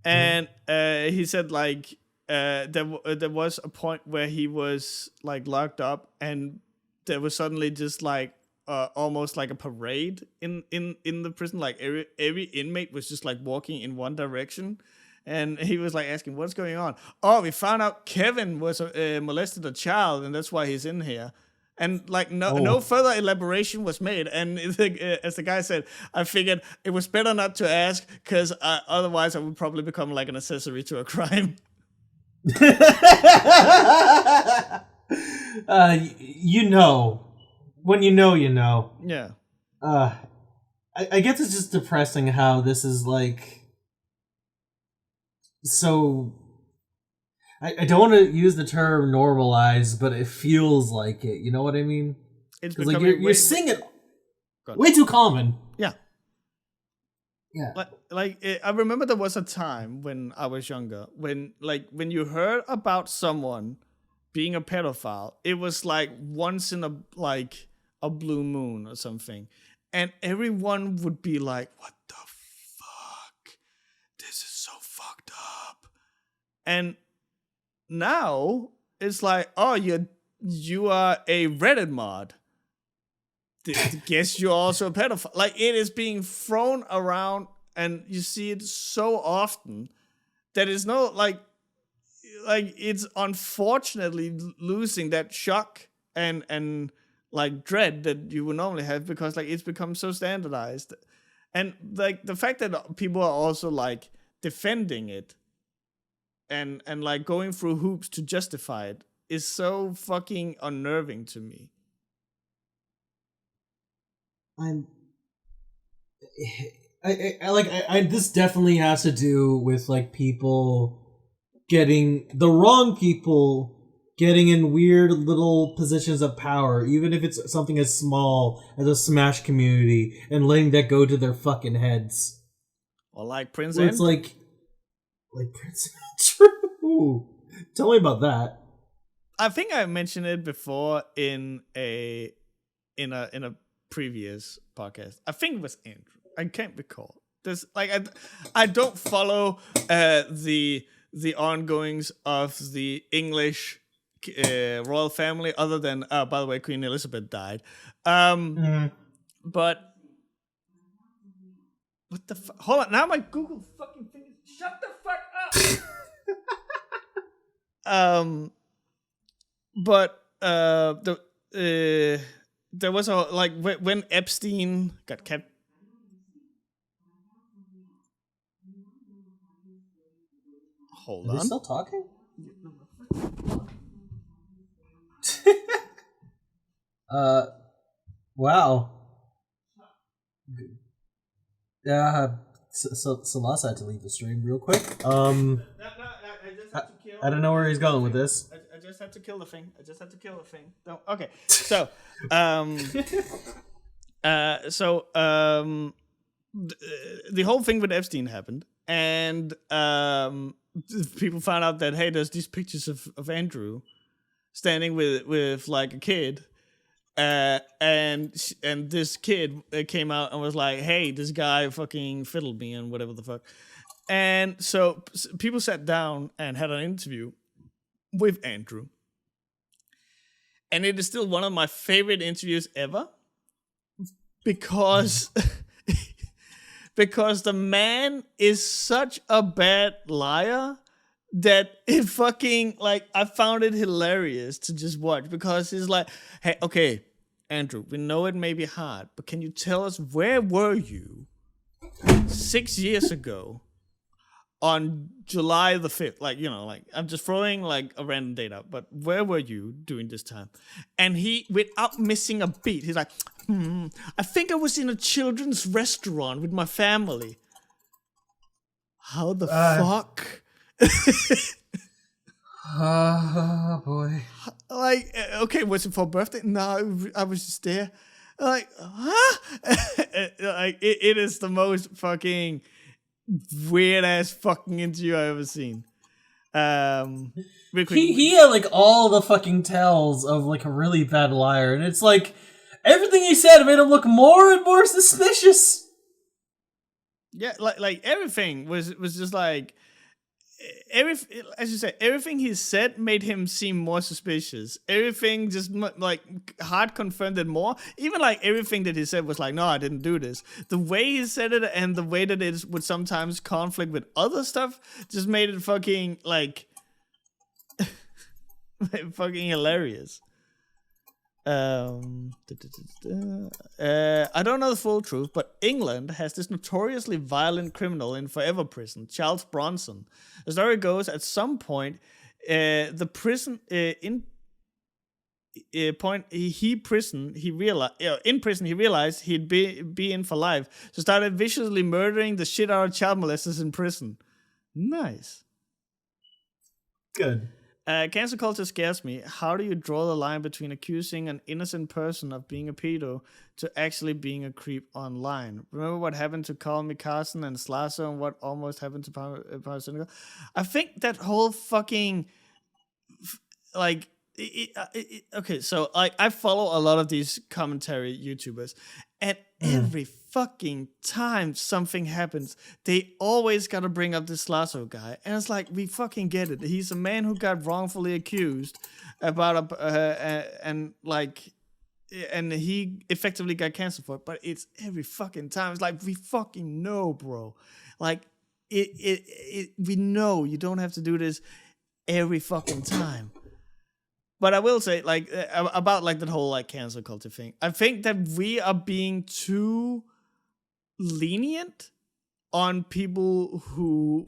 And he said like there was a point where he was like locked up, and there was suddenly just like almost like a parade in the prison. Like every inmate was just like walking in one direction. And he was like asking, "What's going on?" "Oh, we found out Kevin was molested a child, and that's why he's in here." And like no further elaboration was made. And as the guy said, I figured it was better not to ask, because otherwise I would probably become like an accessory to a crime. You know, when you know, you know. Yeah. I guess it's just depressing how this is like. So, I don't want to use the term normalized, but it feels like it. You know what I mean? It's like you're seeing it way too common. Yeah. Yeah. I remember there was a time when I was younger when you heard about someone being a pedophile, it was like once in a blue moon or something, and everyone would be like, "What the fuck? This is so fucked up." And now it's like, "Oh, you are a Reddit mod. Guess you're also a pedophile." Like, it is being thrown around, and you see it so often that it's no like it's unfortunately losing that shock and like dread that you would normally have, because like it's become so standardized. And like the fact that people are also like defending it and like going through hoops to justify it is so fucking unnerving to me. This definitely has to do with like people getting the wrong people getting in weird little positions of power, even if it's something as small as a Smash community, and letting that go to their fucking heads. Or like Prince It's like Prince. True. Tell me about that. I think I mentioned it before in a previous podcast. I think it was Andrew. I can't recall. There's like I don't follow the ongoings of the English royal family, other than by the way, Queen Elizabeth died. But what the fuck? Hold on, now my Google fucking thing. Shut the fuck up. But there was a like when Epstein got kept. Hold on. Are they still talking? Wow. So Celeste had to leave the stream real quick. I just had to kill. I don't know where he's going with this. I just had to kill the thing. No, okay. So, the whole thing with Epstein happened, and people found out that, hey, there's these pictures of Andrew standing with like a kid, and this kid came out and was like, hey, this guy fucking fiddled me and whatever the fuck. And so people sat down and had an interview with Andrew, and it is still one of my favorite interviews ever, because because the man is such a bad liar that it fucking, like, I found it hilarious to just watch, because he's like, hey, okay, Andrew, we know it may be hard, but can you tell us, where were you 6 years ago on July the 5th? Like, you know, like, I'm just throwing like a random date out, but where were you during this time? And he, without missing a beat, he's like, I think I was in a children's restaurant with my family. How the fuck? Oh boy. Like, okay, was it for a birthday? No, I was just there. Like, huh? Like, it is the most fucking weird ass fucking interview I've ever seen. He had like all the fucking tells of like a really bad liar, and it's like everything he said made him look more and more suspicious. Yeah, like everything was just like, as you said, everything he said made him seem more suspicious. Everything just like hard confirmed it more. Even like everything that he said was like, no, I didn't do this. The way he said it and the way that it would sometimes conflict with other stuff just made it fucking like fucking hilarious. I don't know the full truth, but England has this notoriously violent criminal in forever prison, Charles Bronson. The story goes, at some point, the prison in prison he realized he'd be in for life, so started viciously murdering the shit out of child molesters in prison. Nice. Good. Cancel culture scares me. How do you draw the line between accusing an innocent person of being a pedo to actually being a creep online? Remember what happened to Call Me Carson and Slasso, and what almost happened to Power Cynical? I think that whole fucking like okay, so like I follow a lot of these commentary YouTubers, and every fucking time something happens, they always gotta bring up this Lasso guy, and it's like, we fucking get it. He's a man who got wrongfully accused about and he effectively got canceled for it. But it's every fucking time. It's like, we fucking know, bro. Like we know you don't have to do this every fucking time. But I will say, like, about like that whole like cancel culture thing. I think that we are being too lenient on people who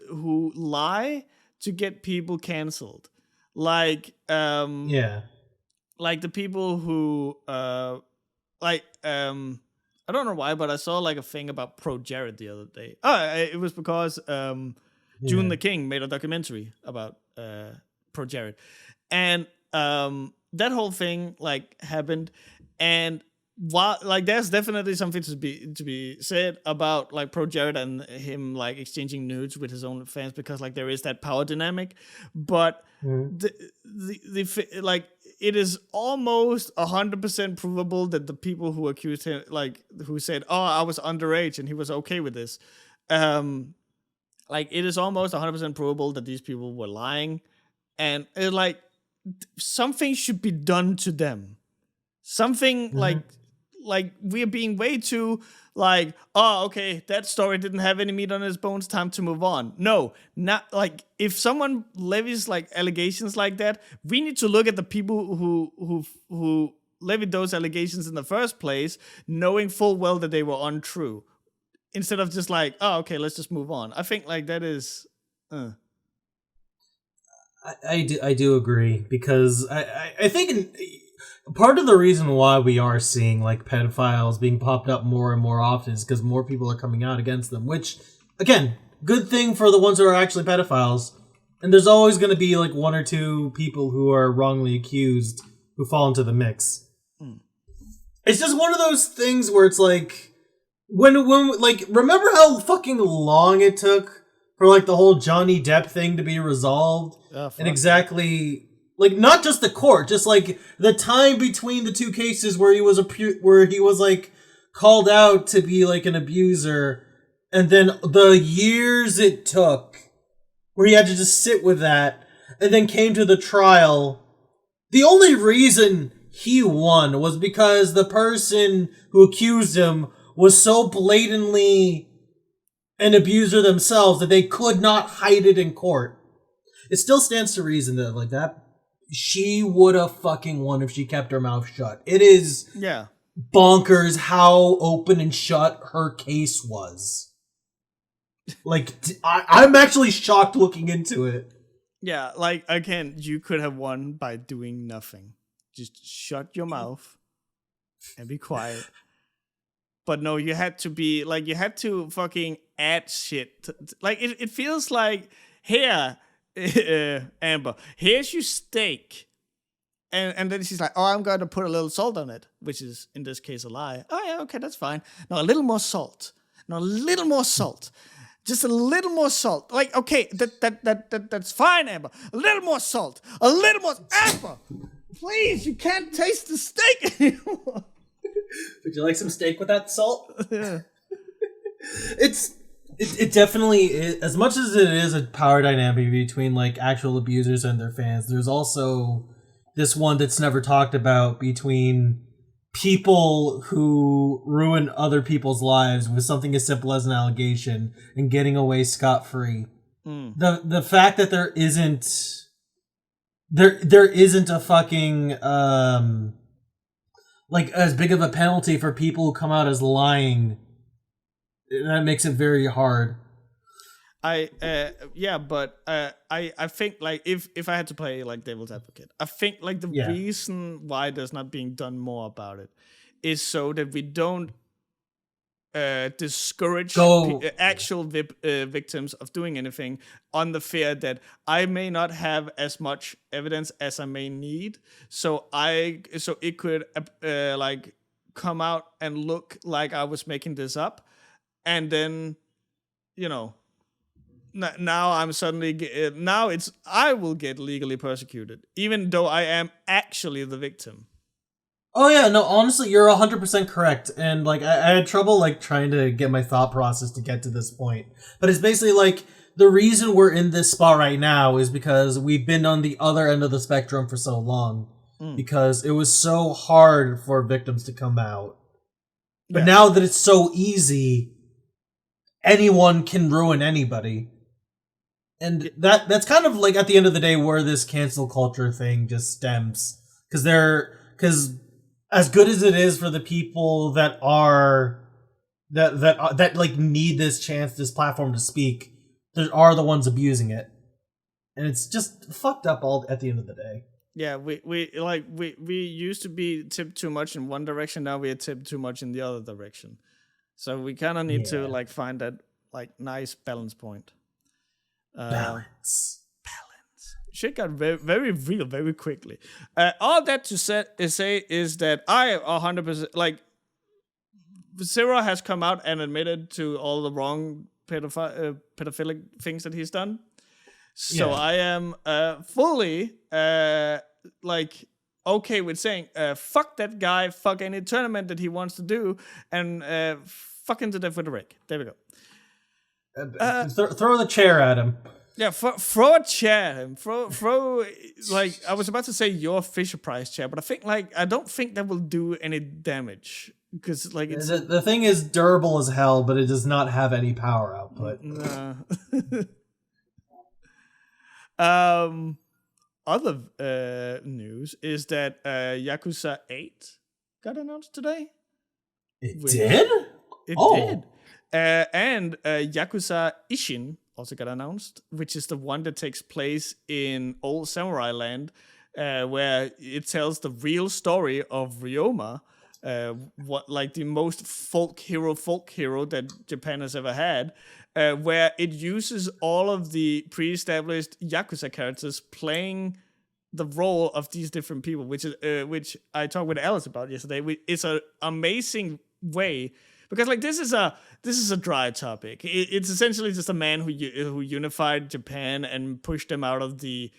who lie to get people canceled. Like, like the people who I don't know why, but I saw like a thing about Pro Jared the other day. It was because June the King made a documentary about Pro Jared, and that whole thing like happened, and while like there's definitely something to be said about like Pro Jared and him like exchanging nudes with his own fans, because like there is that power dynamic, but the like it is almost 100% provable that the people who accused him, like who said, "Oh, I was underage and he was okay with this," like it is almost 100% provable that these people were lying, and it like something should be done to them. Something like we're being way too like, oh, okay, that story didn't have any meat on its bones, time to move on. No, not like if someone levies like allegations like that, we need to look at the people who levied those allegations in the first place, knowing full well that they were untrue, instead of just like, oh, okay, let's just move on. I think like that is I do agree, because I think part of the reason why we are seeing like pedophiles being popped up more and more often is because more people are coming out against them, which again, good thing for the ones who are actually pedophiles. And there's always going to be like one or two people who are wrongly accused who fall into the mix. It's just one of those things where it's like when like, remember how fucking long it took for like the whole Johnny Depp thing to be resolved? And exactly, like, not just the court, just like the time between the two cases where he was like called out to be like an abuser, and then the years it took where he had to just sit with that, and then came to the trial. The only reason he won was because the person who accused him was so blatantly an abuser themselves that they could not hide it in court. It still stands to reason that like that she would have fucking won if she kept her mouth shut. It is bonkers how open and shut her case was. Like, I'm actually shocked looking into it. Yeah, like, again, you could have won by doing nothing. Just shut your mouth and be quiet. But no, you had to be, like, you had to fucking add shit. Like, it feels like, here, Amber, here's your steak. And then she's like, oh, I'm going to put a little salt on it, which is, in this case, a lie. Oh, yeah, okay, that's fine. No, a little more salt. No, a little more salt. Just a little more salt. Like, okay, that's fine, Amber. A little more salt. A little more... Amber! Please, you can't taste the steak anymore. Would you like some steak with that salt? Yeah. It definitely is, as much as it is a power dynamic between like actual abusers and their fans, there's also this one that's never talked about between people who ruin other people's lives with something as simple as an allegation and getting away scot-free. The fact that there isn't a fucking like as big of a penalty for people who come out as lying, that makes it very hard. I think like if I had to play like devil's advocate, I think like the reason why there's not being done more about it is so that we don't discourage actual victims of doing anything on the fear that I may not have as much evidence as I may need, so it could like come out and look like I was making this up, and then now I'm suddenly I will get legally persecuted even though I am actually the victim. Oh yeah, no, honestly, you're 100% correct. And like I had trouble like trying to get my thought process to get to this point. But it's basically like the reason we're in this spot right now is because we've been on the other end of the spectrum for so long. Because it was so hard for victims to come out. But now that it's so easy, anyone can ruin anybody. And that's kind of like at the end of the day where this cancel culture thing just stems, because as good as it is for the people that like need this chance, this platform to speak, there are the ones abusing it, and it's just fucked up all at the end of the day. Yeah, we used to be tipped too much in one direction. Now we are tipped too much in the other direction. So we kind of need to like find that like nice balance point. Balance. Shit got very, very real very quickly. All that to say is that I 100% like Zero has come out and admitted to all the wrong pedophilic things that he's done. So I am fully like okay with saying fuck that guy, fuck any tournament that he wants to do, and fuck him to death with a rake. There we go. Throw the chair at him. Yeah, throw a chair at him. Throw like I was about to say your Fisher Price chair, but I don't think that will do any damage because like it's the thing is durable as hell, but it does not have any power output. Nah. Other news is that Yakuza 8 got announced today. It did. It did. And Yakuza Ishin also got announced, which is the one that takes place in old samurai land, where it tells the real story of Ryoma, what like the most folk hero that Japan has ever had, where it uses all of the pre-established Yakuza characters playing the role of these different people, which I talked with Alice about yesterday. It's an amazing way. Because like this is a dry topic. It's essentially just a man who unified Japan and pushed them out of the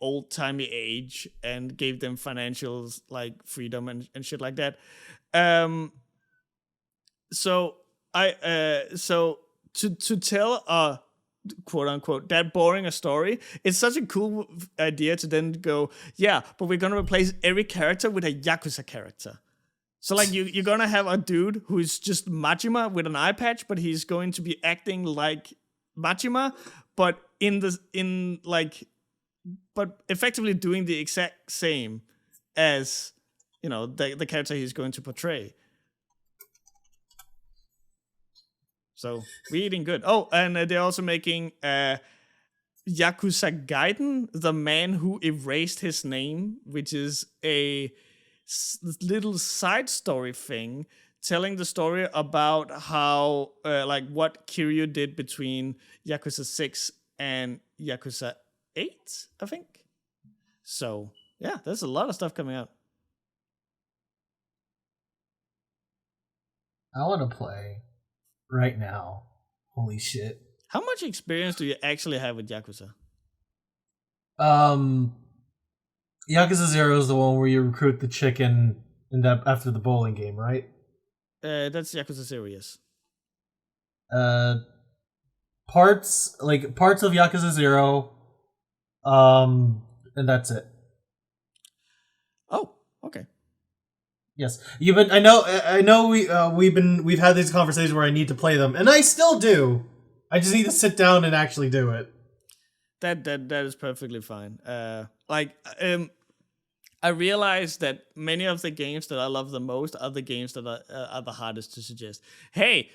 old timey age and gave them financial like freedom and shit like that. So to tell a quote unquote that boring a story, it's such a cool idea to then go, yeah, but we're gonna replace every character with a Yakuza character. So like you're gonna have a dude who's just Majima with an eye patch, but he's going to be acting like Majima, but but effectively doing the exact same as the character he's going to portray. So we're eating good. Oh, and they're also making Yakuza Gaiden, the man who erased his name, which is a little side story thing telling the story about how what Kiryu did between Yakuza 6 and Yakuza 8, I think. So yeah, there's a lot of stuff coming out. I want to play right now. Holy shit. How much experience do you actually have with Yakuza? Yakuza 0 is the one where you recruit the chicken after the bowling game, right? That's Yakuza 0, yes. Parts of Yakuza 0, and that's it. Oh, okay. Yes, I know. We've had these conversations where I need to play them, and I still do. I just need to sit down and actually do it. That is perfectly fine. I realize that many of the games that I love the most are the games that are the hardest to suggest. Hey,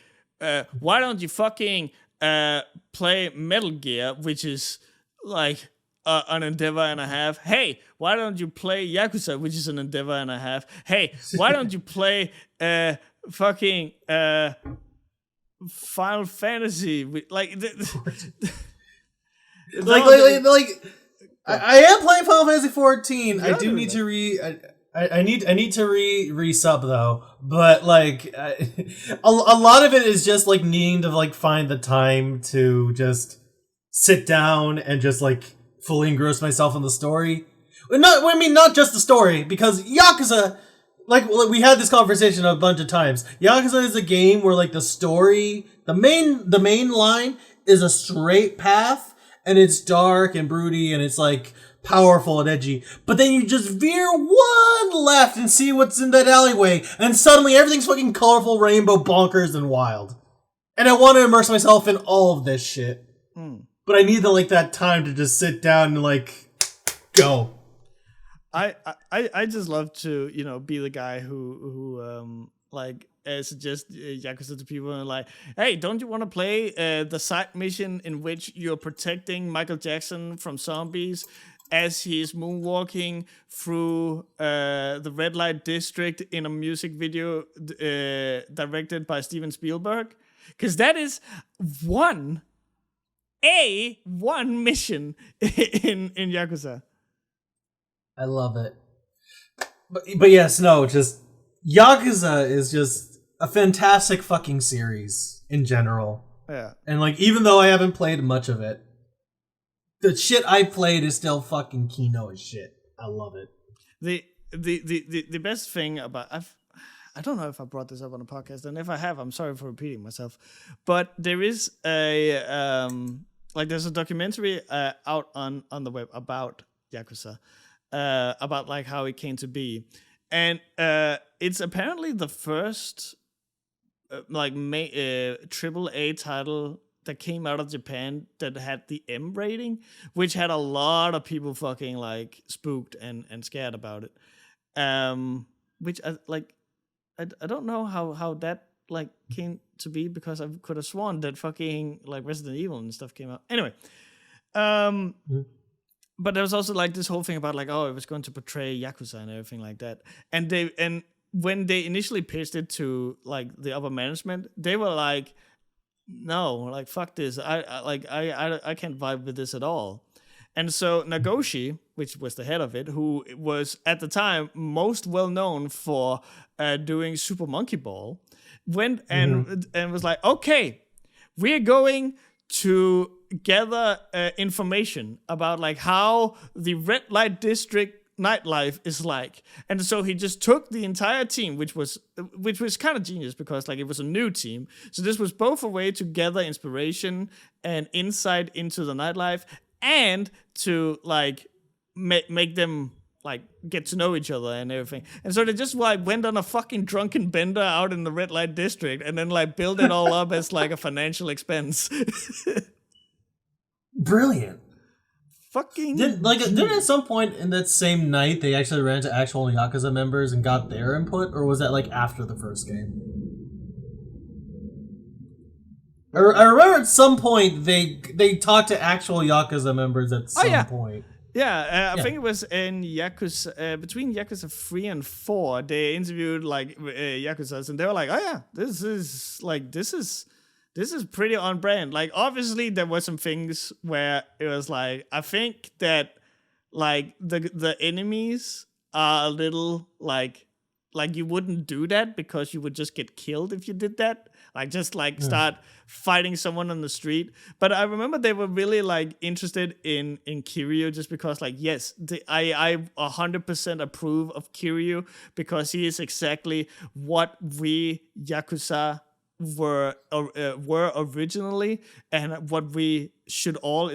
why don't you fucking play Metal Gear, which is like an endeavor and a half? Hey, why don't you play Yakuza, which is an endeavor and a half? Hey, why don't you play fucking Final Fantasy? I am playing Final Fantasy 14. I do need to I need to resub though. But like a lot of it is just like needing to like find the time to just sit down and just like fully engross myself in the story. Not just the story, because Yakuza, like we had this conversation a bunch of times. Yakuza is a game where like the story, the main line is a straight path, and it's dark and broody, and it's like powerful and edgy. But then you just veer one left and see what's in that alleyway, and suddenly everything's fucking colorful, rainbow, bonkers, and wild. And I want to immerse myself in all of this shit. but I need that time to just sit down and go. I just love to be the guy who suggest Yakuza to people and like, hey, don't you want to play the side mission in which you're protecting Michael Jackson from zombies as he's moonwalking through the red light district in a music video directed by Steven Spielberg? Because that is one mission in Yakuza. I love it. But yes, no, just Yakuza is just a fantastic fucking series in general. Yeah. And even though I haven't played much of it, the shit I played is still fucking Kino as shit. I love it. The best thing about I don't know if I brought this up on the podcast, and if I have, I'm sorry for repeating myself. But there is there's a documentary out on the web about Yakuza. About how it came to be, and it's apparently the first AAA title that came out of Japan that had the M rating, which had a lot of people fucking spooked and scared about it. Which I don't know how that came to be, because I could have sworn that fucking Resident Evil and stuff came out. Anyway, But there was also this whole thing about it was going to portray Yakuza and everything like that. And when they initially pitched it to the upper management, they were like, no, fuck this. I can't vibe with this at all. And so Nagoshi, which was the head of it, who was at the time most well known for doing Super Monkey Ball, went and was like, okay, we're going to gather information about how the red light district nightlife is like. And so he just took the entire team, which was kind of genius, because it was a new team. So this was both a way to gather inspiration and insight into the nightlife, and to make them get to know each other and everything. And so they just went on a fucking drunken bender out in the red light district, and then build it all up as a financial expense. Brilliant. Fucking didn't at some point in that same night they actually ran into actual Yakuza members and got their input, or was that after the first game? I remember at some point they talked to actual Yakuza members at some point. Yeah, I think it was in Yakuza, between Yakuza 3 and 4, they interviewed Yakuzas, and they were like, oh yeah, this is pretty on brand. Obviously there were some things where it was I think that the enemies are a little you wouldn't do that, because you would just get killed if you did that. Start fighting someone on the street. But I remember they were really interested in Kiryu, just because yes, I 100% approve of Kiryu, because he is exactly what we Yakuza were originally, and what we should all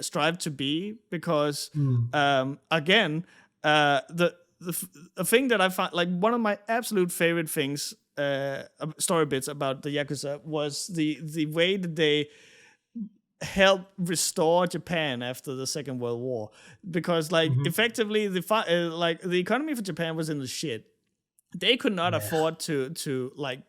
strive to be, because again, the thing that I found one of my absolute favorite things, story bits about the Yakuza, was the way that they helped restore Japan after the Second World War, because effectively the economy for Japan was in the shit. They could not afford to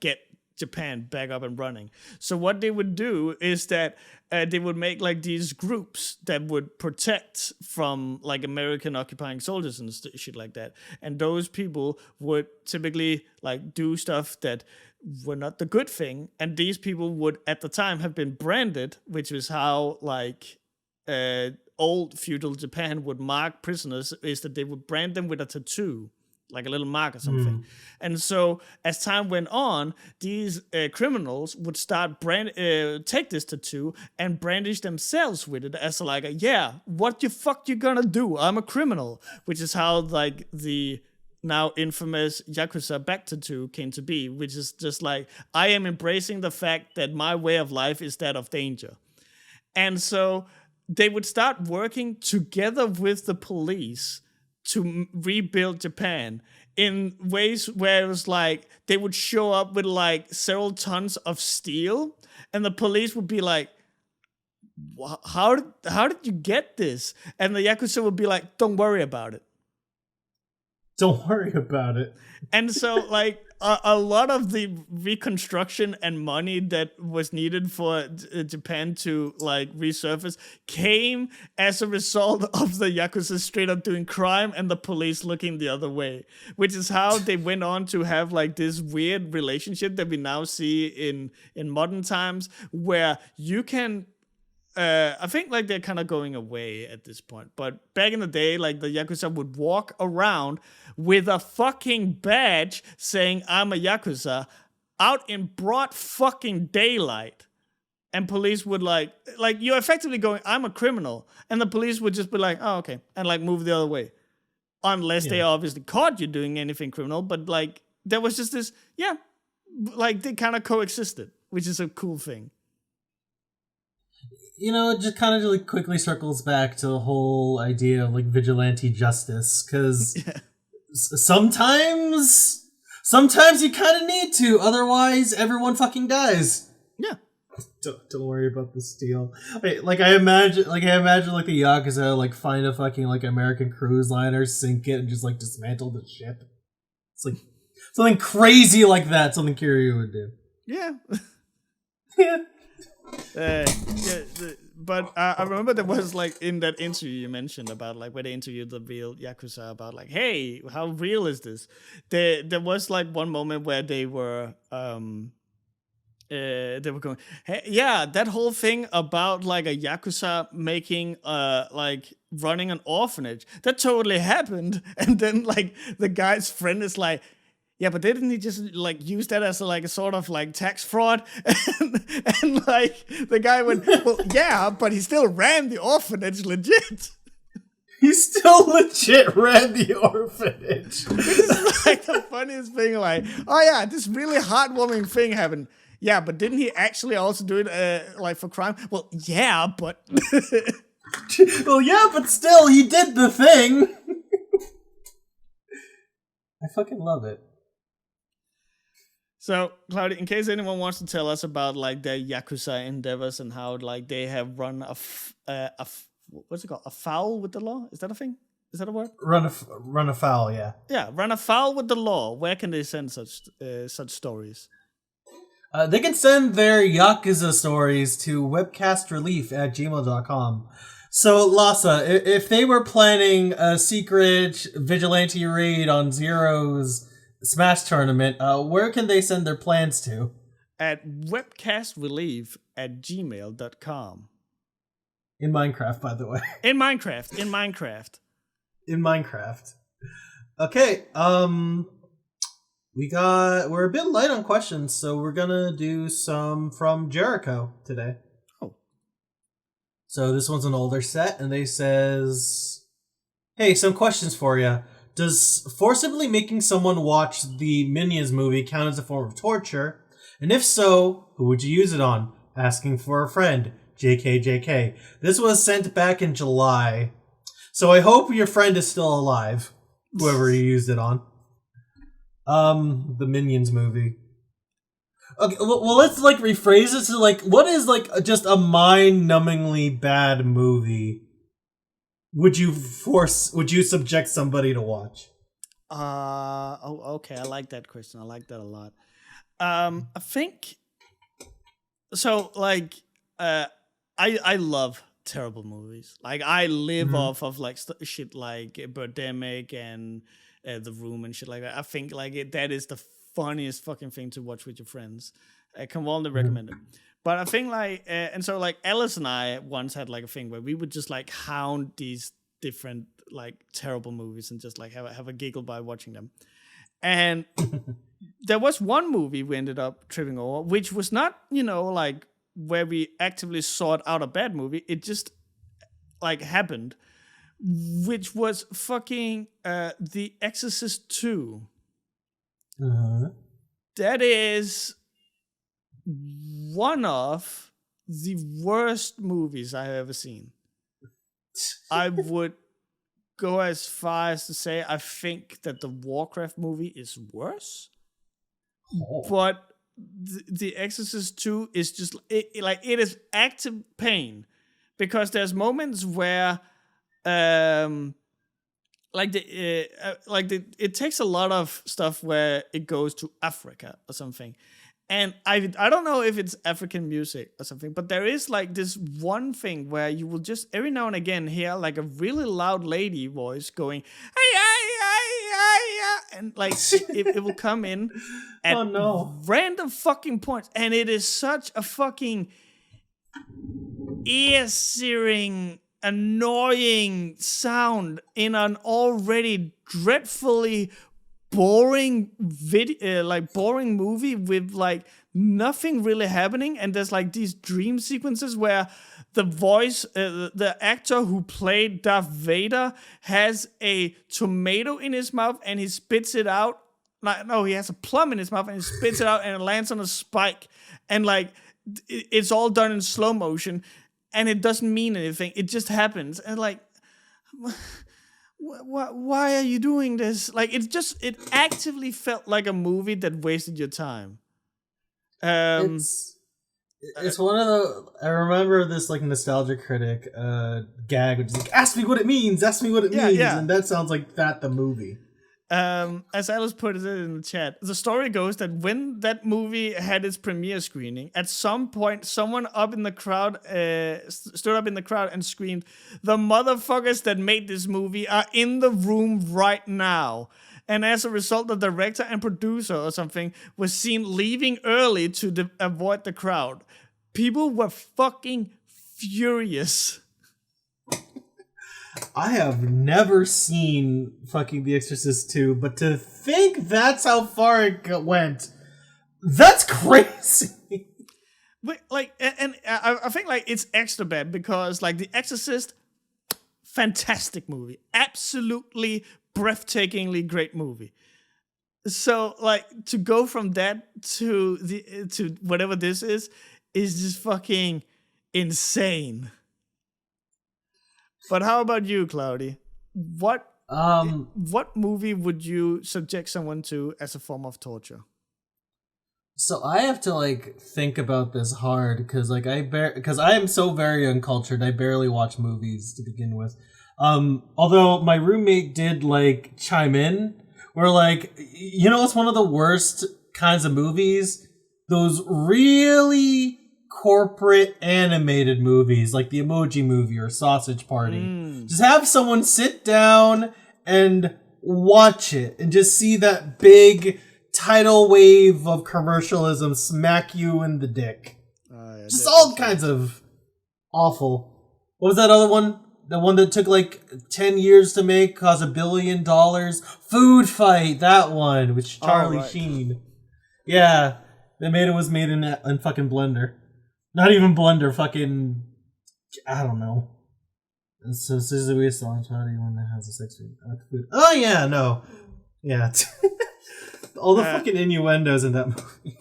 get Japan back up and running. So what they would do is that they would make these groups that would protect from American occupying soldiers and shit like that. And those people would typically do stuff that were not the good thing. And these people would at the time have been branded, which is how old feudal Japan would mark prisoners, is that they would brand them with a tattoo, a little mark or something. And so as time went on, these criminals would start take this tattoo and brandish themselves with it as what the fuck you gonna do? I'm a criminal. Which is how the now infamous Yakuza back tattoo came to be, which is just I am embracing the fact that my way of life is that of danger. And so they would start working together with the police to rebuild Japan in ways where it was they would show up with several tons of steel, and the police would be how did you get this? And the Yakuza would be like, don't worry about it. Don't worry about it. And so, like, a lot of the reconstruction and money that was needed for Japan to, like, resurface came as a result of the Yakuza straight up doing crime and the police looking the other way, which is how they went on to have, like, this weird relationship that we now see in modern times, where you can... I think like they're kind of going away at this point. But back in the day, like the Yakuza would walk around with a fucking badge saying, I'm a Yakuza, out in broad fucking daylight. And police would like you're effectively going, I'm a criminal. And the police would just be like, oh, okay. And like move the other way. Unless they obviously caught you doing anything criminal. But like there was just this, like they kind of coexisted, which is a cool thing. You know, it just kind of like quickly circles back to the whole idea of like vigilante justice, because sometimes you kind of need to, otherwise everyone fucking dies. Yeah. Don't worry about the steel. Like I imagine like the Yakuza like find a fucking like American cruise liner, sink it, and just like dismantle the ship. It's like something crazy like that. Something Kiryu would do. Yeah. Yeah. But I remember there was like in that interview you mentioned about like where they interviewed the real Yakuza about like, hey, how real is this? There was like one moment where they were going, hey, yeah, that whole thing about like a Yakuza making like running an orphanage, that totally happened. And then like the guy's friend is like, yeah, but didn't he just like use that as a sort of like tax fraud? and like the guy went, well, yeah, but he still ran the orphanage legit. He still legit ran the orphanage. Which is like the funniest thing. Like, oh yeah, this really heartwarming thing happened. Yeah, but didn't he actually also do it like for crime? Well, yeah, but well, yeah, but still, he did the thing. I fucking love it. So, Claudia, in case anyone wants to tell us about like their Yakuza endeavors and how like they have run what's it called? A foul with the law? Is that a thing? Is that a word? Run afoul, yeah. Yeah, run afoul with the law. Where can they send such stories? They can send their Yakuza stories to webcastrelief@gmail.com. So, Lhasa, if they were planning a secret vigilante raid on Zero's Smash tournament, where can they send their plans to? At webcastrelief@gmail.com. In Minecraft, by the way. In Minecraft. Okay, we're a bit light on questions, so we're gonna do some from Jericho today. Oh. So this one's an older set, and they says, hey, some questions for you. Does forcibly making someone watch the Minions movie count as a form of torture? And if so, who would you use it on? Asking for a friend. JK. This was sent back in July. So I hope your friend is still alive. Whoever you used it on. The Minions movie. Okay, well, let's like rephrase this to like, what is like just a mind-numbingly bad movie would you subject somebody to watch? Okay, I like that question. I like that a lot. I think so. Like, I love terrible movies. Like, I live off of like shit like Birdemic and The Room and shit like that. I think like that is the funniest fucking thing to watch with your friends. I can only recommend it. But I think like, and so like Alice and I once had like a thing where we would just like hound these different like terrible movies and just like have a giggle by watching them. And there was one movie we ended up tripping over, which was not, like where we actively sought out a bad movie. It just like happened, which was fucking The Exorcist 2. That is one of the worst movies I have ever seen. I would go as far as to say I think that the Warcraft movie is worse. But The Exorcist 2 is just it is active pain because there's moments where it takes a lot of stuff where it goes to Africa or something. And I don't know if it's African music or something, but there is like this one thing where you will just every now and again hear like a really loud lady voice going, hey, and like it will come in at random fucking points. And it is such a fucking ear-searing, annoying sound in an already dreadfully boring boring movie with like nothing really happening, and there's like these dream sequences where the voice the actor who played Darth Vader has a tomato in his mouth and he spits it out. No, he has a plum in his mouth and he spits it out and it lands on a spike, and like it's all done in slow motion and it doesn't mean anything, it just happens. And like, why are you doing this? Like, it actively felt like a movie that wasted your time. It's one of the, I remember this like nostalgia critic gag, which is like, ask me what it means, and that sounds like the movie. As Alice put it in the chat, the story goes that when that movie had its premiere screening, at some point someone up in the crowd stood up in the crowd and screamed, "The motherfuckers that made this movie are in the room right now." And as a result, the director and producer or something was seen leaving early to avoid the crowd. People were fucking furious. I have never seen fucking The Exorcist 2, but to think that's how far it went, that's crazy. But like, and I think like it's extra bad because like The Exorcist, fantastic movie, absolutely breathtakingly great movie. So like to go from that to whatever this is just fucking insane. But how about you, Cloudy? What movie would you subject someone to as a form of torture? So I have to like think about this hard because like because I am so very uncultured. I barely watch movies to begin with. Although my roommate did like chime in, where like, you know, it's one of the worst kinds of movies. Those really corporate animated movies like the Emoji Movie or Sausage Party. Just have someone sit down and watch it and just see that big tidal wave of commercialism smack you in the dick. Just all kinds of awful. What was that other one? The one that took like 10 years to make, cost $1 billion? Food Fight, that one, with Charlie Sheen. Yeah, was made in fucking Blender. Not even Blender, fucking, I don't know. So this is a weird song. How do you want to have a sex food? Oh yeah, no, yeah. All the fucking innuendos in that movie.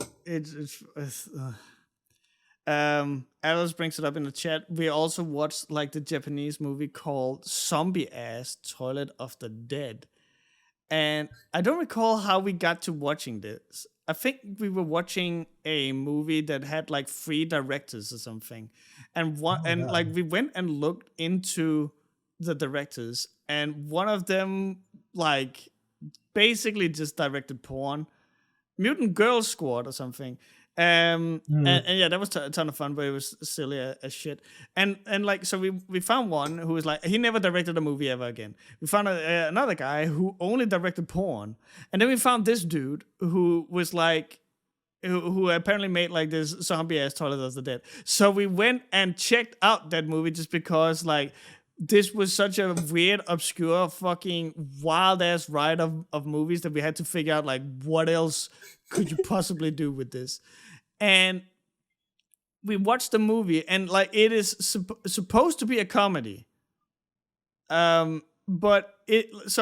Alice brings it up in the chat. We also watched like the Japanese movie called Zombie Ass Toilet of the Dead, and I don't recall how we got to watching this. I think we were watching a movie that had like 3 directors or something, and like we went and looked into the directors, and one of them like basically just directed porn, Mutant Girl Squad or something. And yeah, that was a ton of fun, but it was silly as shit. And like, so we found one who was like, he never directed a movie ever again. We found another guy who only directed porn, and then we found this dude who was like, who apparently made like this Zombie Ass Toilet of the Dead. So we went and checked out that movie just because like this was such a weird, obscure, fucking wild ass ride of movies that we had to figure out like what else could you possibly do with this. And we watched the movie, and like it is supposed to be a comedy, but it's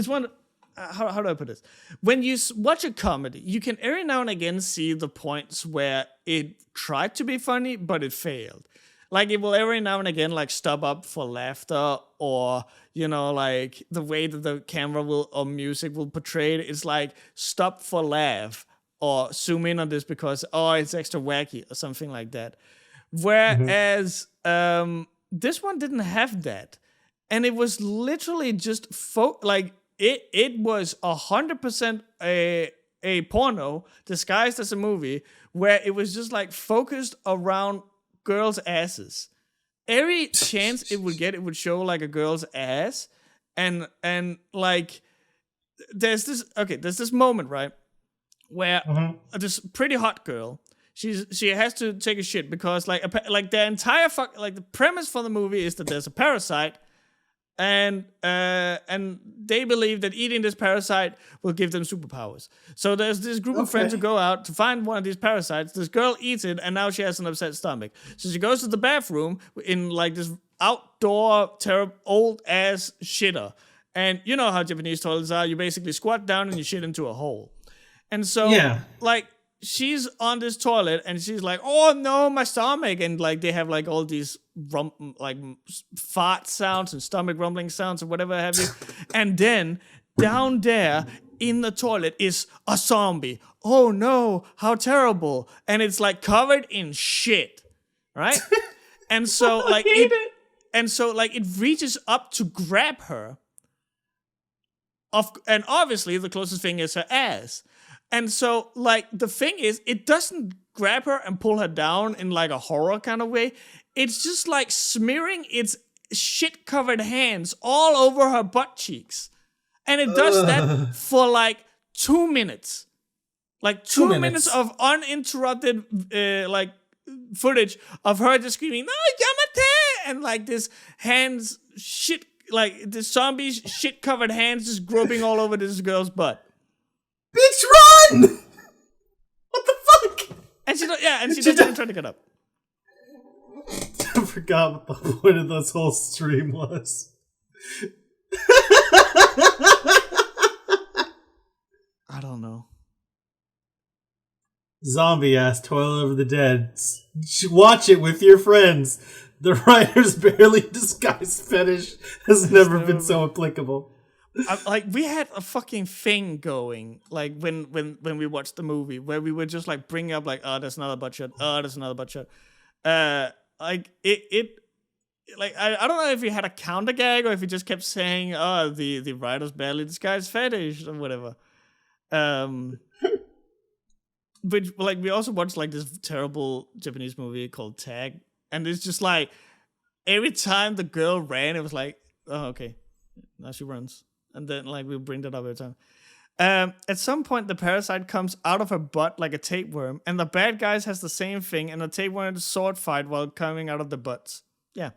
one. How do I put this? When you watch a comedy, you can every now and again see the points where it tried to be funny, but it failed. Like it will every now and again like stop up for laughter, or you know, like the way that the camera will or music will portray it is like stop for laugh or zoom in on this because it's extra wacky or something like that. Whereas this one didn't have that. And it was literally just it was 100% a porno disguised as a movie where it was just like focused around girls' asses. Every chance it would get, it would show like a girl's ass, and like there's this moment, right, where this pretty hot girl, she has to take a shit because like the entire the premise for the movie is that there's a parasite. And they believe that eating this parasite will give them superpowers. So there's this group of friends who go out to find one of these parasites. This girl eats it, and now she has an upset stomach. So she goes to the bathroom in like this outdoor, terrible, old ass shitter. And you know how Japanese toilets are. You basically squat down and you shit into a hole. And so, like, she's on this toilet and she's like, oh no, my stomach. And like they have like all these fart sounds and stomach rumbling sounds or whatever have you. And then down there in the toilet is a zombie. Oh no, how terrible. And it's like covered in shit. Right? And so like it reaches up to grab her. And obviously the closest thing is her ass. And so, like, the thing is, it doesn't grab her and pull her down in, like, a horror kind of way. It's just, like, smearing its shit-covered hands all over her butt cheeks. And it does that for, like, 2 minutes. Like, 2 minutes of uninterrupted, footage of her just screaming, no, Yamate! And, like, this hands, this zombie shit-covered hands just groping all over this girl's butt. Bitch, run! What the fuck? And she doesn't even try to get up. I forgot what the point of this whole stream was. I don't know. Zombie-ass Toilet of the Dead. Watch it with your friends. The writer's barely disguised fetish has never been so applicable. Like we had a fucking thing going, like when we watched the movie, where we would just like bring up like, oh, there's another butt shot, oh, there's another butt shot. Like it like I don't know if we had a counter gag or if we just kept saying, oh, the writer's barely disguised fetish or whatever. Which like we also watched like this terrible Japanese movie called Tag, and it's just like every time the girl ran, it was like, oh, okay, now she runs. And then, like, we bring that up every time. At some point, the parasite comes out of her butt like a tapeworm, and the bad guys has the same thing, and the tapeworm sword fight while coming out of the butts. Yeah.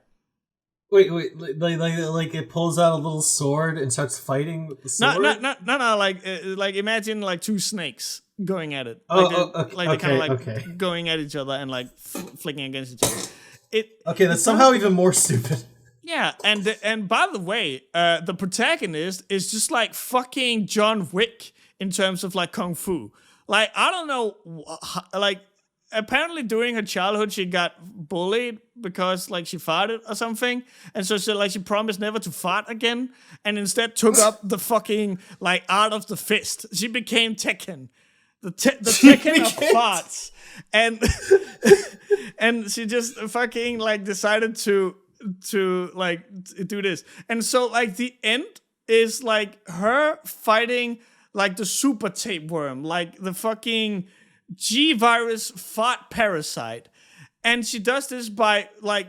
Wait, like it pulls out a little sword and starts fighting with the sword? No, like imagine, like, two snakes going at it. They're kind of, like, going at each other and, like, flicking against each other. That's somehow even more stupid. Yeah, and by the way, the protagonist is just like fucking John Wick in terms of like kung fu. Like I don't know, like apparently during her childhood she got bullied because like she farted or something, and so she promised never to fart again, and instead took up the fucking like art of the fist. She became Tekken, the Tekken of farts, and she just fucking like decided to like do this. And so like the end is like her fighting like the super tapeworm, like the fucking G-virus fart parasite. And she does this by like,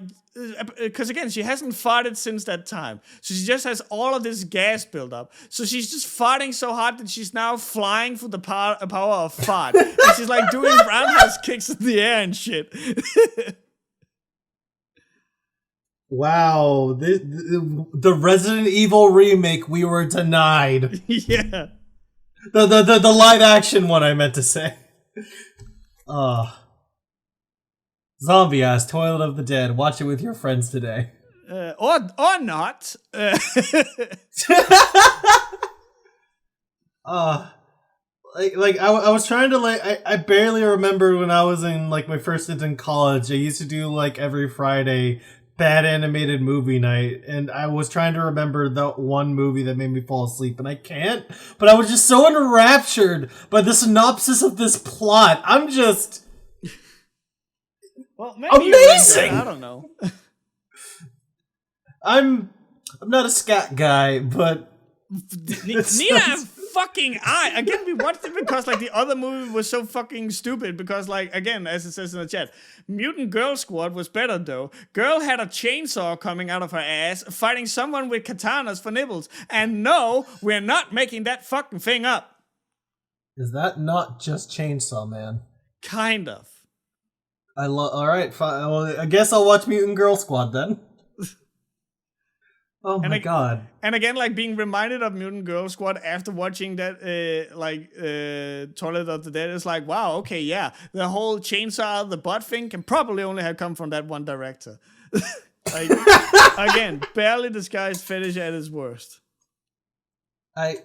because again, she hasn't farted since that time. So she just has all of this gas buildup. So she's just farting so hard that she's now flying for the power of fart. And she's like doing roundhouse kicks in the air and shit. Wow, the Resident Evil remake we were denied. Yeah. The live action one I meant to say. Zombie ass Toilet of the Dead. Watch it with your friends today. Or not. I was trying to I barely remember when I was in like my first stint in college. I used to do like every Friday bad animated movie night, and I was trying to remember the one movie that made me fall asleep, and I can't. But I was just so enraptured by the synopsis of this plot. I'm just Well, maybe amazing. I don't know. I'm not a scat guy, but neither am fucking I. Again, we watched it because like the other movie was so fucking stupid. Because like again, as it says in the chat, Mutant Girl Squad was better though. Girl had a chainsaw coming out of her ass, fighting someone with katanas for nibbles. And no, we're not making that fucking thing up. Is that not just Chainsaw Man? Kind of. All right, fine. Well, I guess I'll watch Mutant Girl Squad then. Oh my god! And again, like being reminded of Mutant Girl Squad after watching that, Toilet of the Dead is like, wow, okay, yeah, the whole chainsaw, the butt thing can probably only have come from that one director. Like, again, barely disguised fetish at its worst. I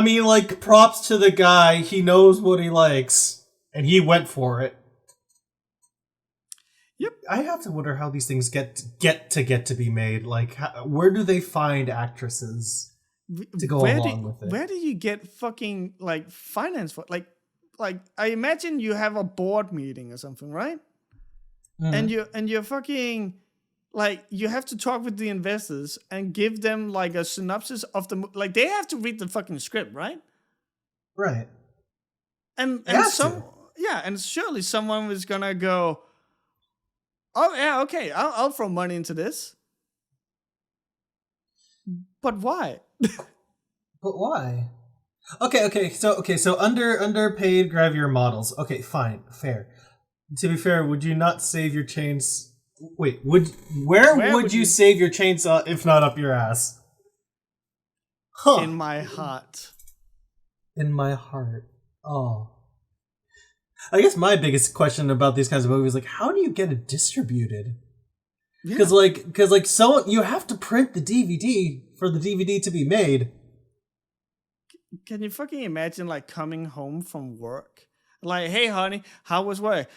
mean, like, props to the guy. He knows what he likes, and he went for it. Yep. I have to wonder how these things get to be made. Like, where do they find actresses to go along with it? Where do you get fucking like finance for? Like I imagine you have a board meeting or something, right? Mm-hmm. And you're fucking like you have to talk with the investors and give them like a synopsis of the like they have to read the fucking script, right? Right. And surely someone was gonna go, oh yeah, okay, I'll throw money into this. But why? But why? Okay. So underpaid gravure models. Okay, fine, fair. To be fair, would you not save your chains? Wait, where would you save your chainsaw if not up your ass? Huh. In my heart. In my heart. Oh. I guess my biggest question about these kinds of movies is like, how do you get it distributed? Because so you have to print the DVD for the DVD to be made. Can you fucking imagine like coming home from work? Like, hey honey, how was work?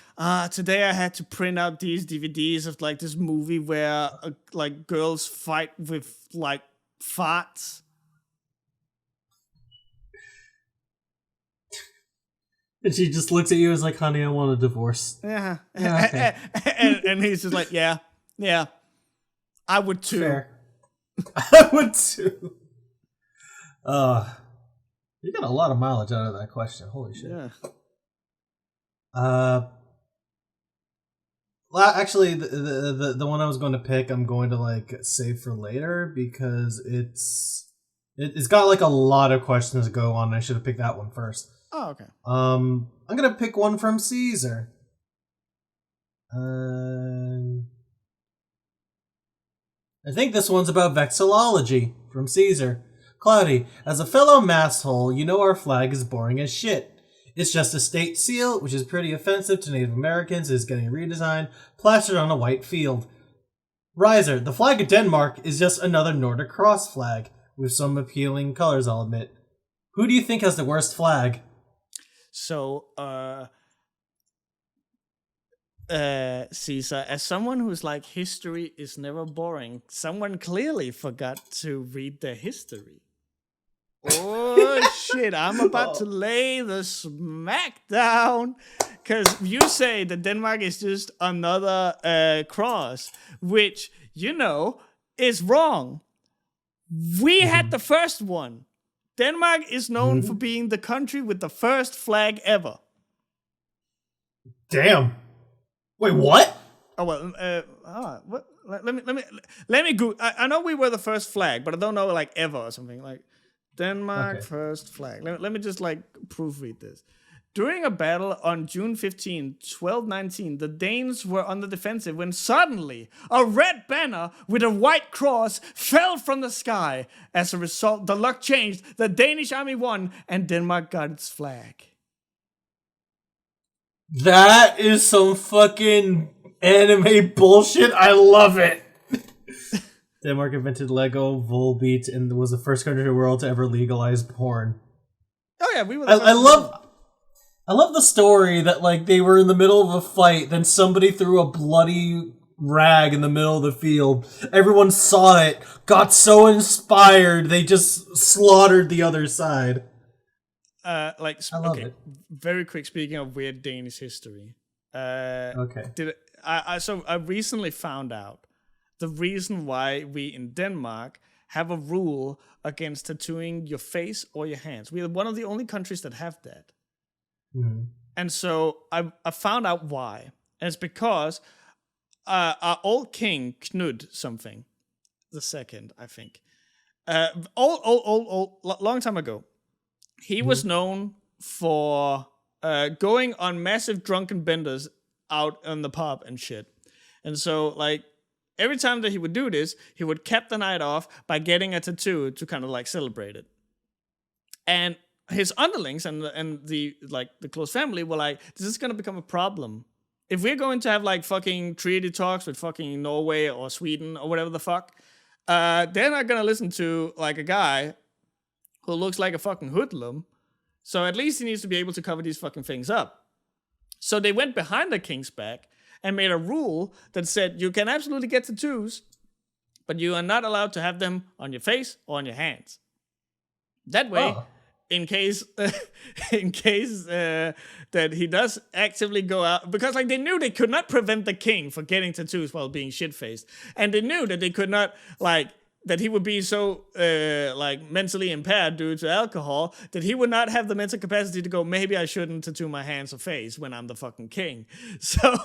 Today I had to print out these DVDs of like this movie where like girls fight with like farts. And she just looks at you as like, honey, I want a divorce. Yeah. Okay. and he's just like, yeah, I would too. Fair. I would too. You got a lot of mileage out of that question. Holy shit. Yeah. Well, actually, the one I was going to pick, I'm going to like save for later because it's got like a lot of questions to go on. I should have picked that one first. Oh, okay. I'm gonna pick one from Caesar. I think this one's about vexillology from Caesar. Cloudy, as a fellow masshole, you know our flag is boring as shit. It's just a state seal, which is pretty offensive to Native Americans, is getting redesigned, plastered on a white field. Riser, the flag of Denmark is just another Nordic cross flag, with some appealing colors, I'll admit. Who do you think has the worst flag? So, Caesar, as someone who's like, history is never boring, someone clearly forgot to read the history. Oh, shit, I'm about to lay the smack down. Because you say that Denmark is just another cross, which, you know, is wrong. We had the first one. Denmark is known for being the country with the first flag ever. Damn. Wait, what? Oh well. What? Let me go. I know we were the first flag, but I don't know like ever or something like Denmark first flag. Let me just like proofread this. During a battle on June 15, 1219, the Danes were on the defensive when suddenly a red banner with a white cross fell from the sky. As a result, the luck changed, the Danish army won, and Denmark got its flag. That is some fucking anime bullshit. I love it. Denmark invented Lego, Volbeat, and was the first country in the world to ever legalize porn. Oh yeah, we were. I love the story that like they were in the middle of a fight, then somebody threw a bloody rag in the middle of the field. Everyone saw it, got so inspired, they just slaughtered the other side. I love it. Very quick, speaking of weird Danish history. Okay. So I recently found out the reason why we in Denmark have a rule against tattooing your face or your hands. We are one of the only countries that have that. Mm-hmm. And so I found out why. And it's because our old king, Knud something, the second, I think, long time ago, he was known for going on massive drunken benders out on the pub and shit. And so, like, every time that he would do this, he would cap the night off by getting a tattoo to kind of like celebrate it. And his underlings and the close family were like, this is gonna become a problem. If we're going to have like fucking treaty talks with fucking Norway or Sweden or whatever the fuck, they're not gonna listen to like a guy who looks like a fucking hoodlum. So at least he needs to be able to cover these fucking things up. So they went behind the king's back and made a rule that said you can absolutely get tattoos, but you are not allowed to have them on your face or on your hands. That way, in case that he does actively go out, because like they knew they could not prevent the king from getting tattoos while being shit-faced, and they knew that they could not like that he would be so like mentally impaired due to alcohol that he would not have the mental capacity to go, maybe I shouldn't tattoo my hands or face when I'm the fucking king. So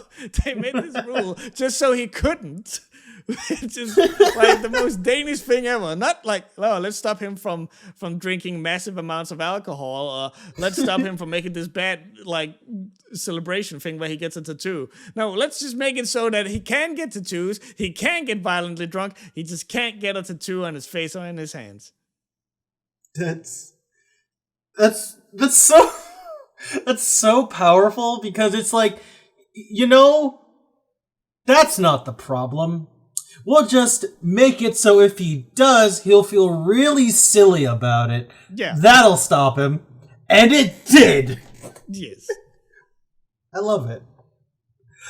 they made this rule just so he couldn't, which is like the most Danish thing ever. Not like, oh, let's stop him from drinking massive amounts of alcohol, or let's stop him from making this bad like celebration thing where he gets a tattoo. No, let's just make it so that he can get tattoos, he can get violently drunk, he just can't get a tattoo on his face or in his hands. That's so that's so powerful, because it's like, you know, that's not the problem. We'll just make it so if he does, he'll feel really silly about it. Yeah. That'll stop him. And it did. Yes. I love it.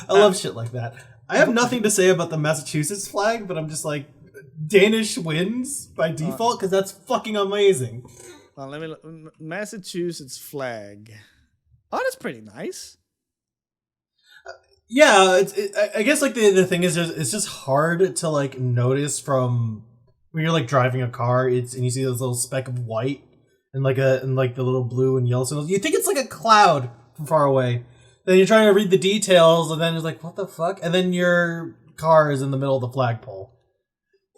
I love shit like that. I have nothing to say about the Massachusetts flag, but I'm just like, Danish wins by default because that's fucking amazing. Well, let me look. Massachusetts flag. Oh, that's pretty nice. Yeah, I guess like the thing is, it's just hard to like notice from when you're like driving a car. And you see this little speck of white and like the little blue and yellow signals. You think it's like a cloud from far away. Then you're trying to read the details, and then it's like, what the fuck? And then your car is in the middle of the flagpole.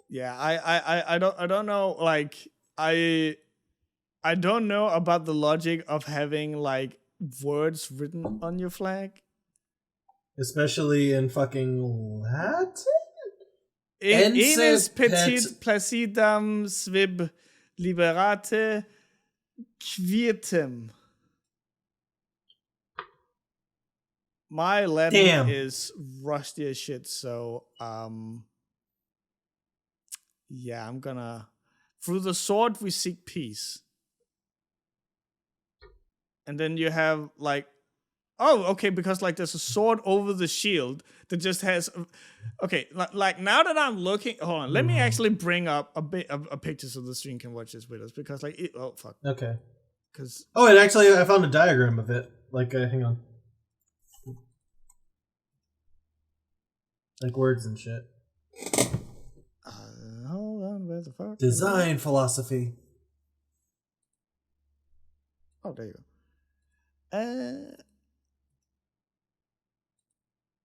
Yeah, I don't know. Like I don't know about the logic of having like words written on your flag. Especially in fucking Latin? Enes petit placidam svib liberate quietem. My Latin is rusty as shit, so yeah, I'm gonna. Through the sword we seek peace. And then you have like, oh, okay, because like there's a sword over the shield that just has, okay, like now that I'm looking, hold on, let me actually bring up a bit of a picture so the stream can watch this with us, because like, oh fuck. Okay. Because and actually I found a diagram of it. Like, hang on. Like words and shit. Hold on, where the fuck? Design philosophy. Oh, there you go.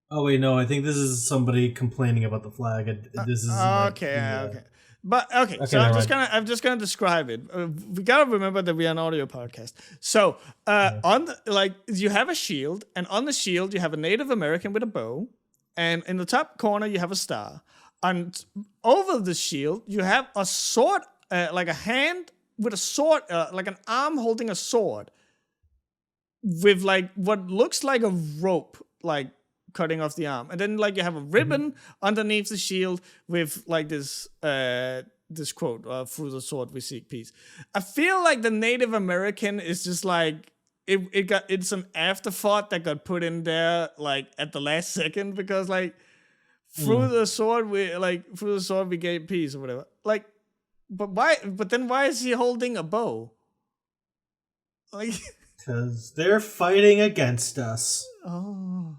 Oh wait, no. I think this is somebody complaining about the flag. This is okay. But okay, so I'm just gonna describe it. We gotta remember that we are an audio podcast. So on the, like, you have a shield, and on the shield you have a Native American with a bow, and in the top corner you have a star. And over the shield you have a sword, like a hand with a sword, like an arm holding a sword, with like what looks like a rope, like cutting off the arm, and then like you have a ribbon underneath the shield with like this quote, through the sword we seek peace. I feel like the Native American is just like it's an afterthought that got put in there like at the last second, because like through the sword we gave peace or whatever. Like, but then why is he holding a bow? Like, because they're fighting against us. Oh.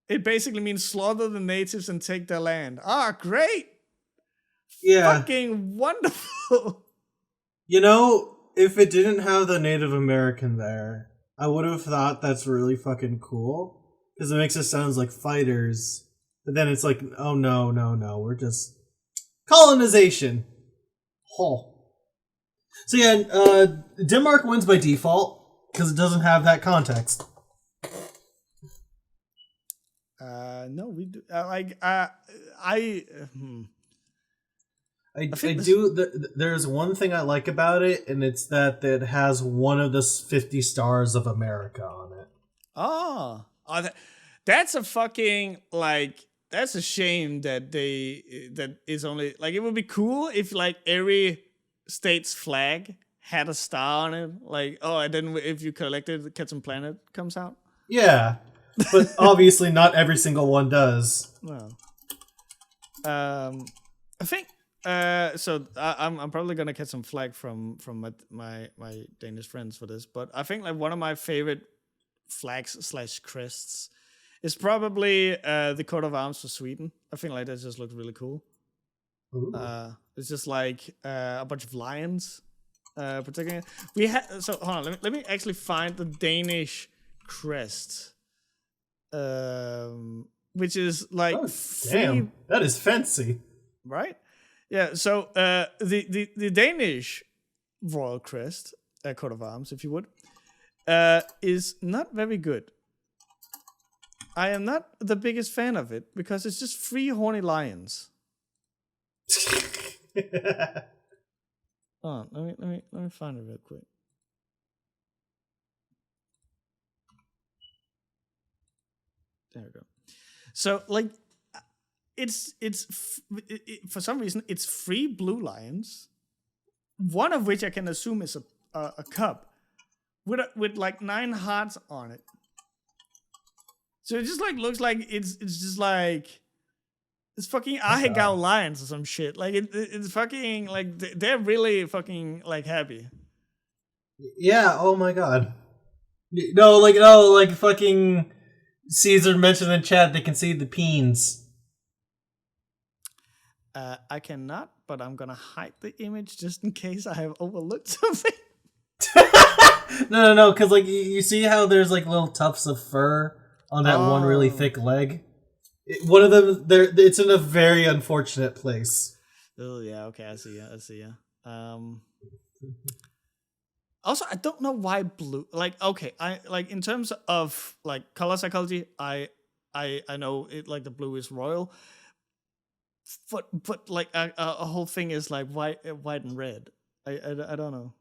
It basically means slaughter the natives and take their land. Ah, great! Yeah. Fucking wonderful. You know, if it didn't have the Native American there, I would have thought that's really fucking cool. Because it makes it sound like fighters. But then it's like, oh no, we're just colonization. Oh. So yeah, Denmark wins by default because it doesn't have that context. No, we do. There's one thing I like about it, and it's that it has one of the 50 stars of America on it. Oh, that's a fucking that's a shame that that is only it would be cool if every state's flag had a star on it. And then if you collected, Captain Planet comes out. Yeah, but obviously not every single one does. No. I think. So I'm probably gonna get some flag from my Danish friends for this, but I think one of my favorite flags / crests is probably the coat of arms for Sweden. I think that just looks really cool. It's just a bunch of lions. Particularly, so hold on. Let me actually find the Danish crest. Which is damn, that is fancy, right? Yeah. So the Danish royal crest, coat of arms, if you would, is not very good. I am not the biggest fan of it because it's just 3 horny lions. Oh, let me find it real quick. There we go. So it's for some reason it's 3 blue lions, one of which I can assume is a cub with 9 hearts on it. So it just looks like it's just it's fucking Ahegao lions or some shit. It's fucking they're really fucking happy. Yeah. Oh my god. No, fucking Caesar mentioned in chat they can see the peens. I cannot, but I'm gonna hide the image just in case I have overlooked something. No, because you see how there's little tufts of fur on that one really thick leg. One of them, it's in a very unfortunate place. Oh yeah, okay, I see ya. Also, I don't know why blue. Okay, I in terms of color psychology, I know it the blue is royal, but a whole thing is white and red. I don't know.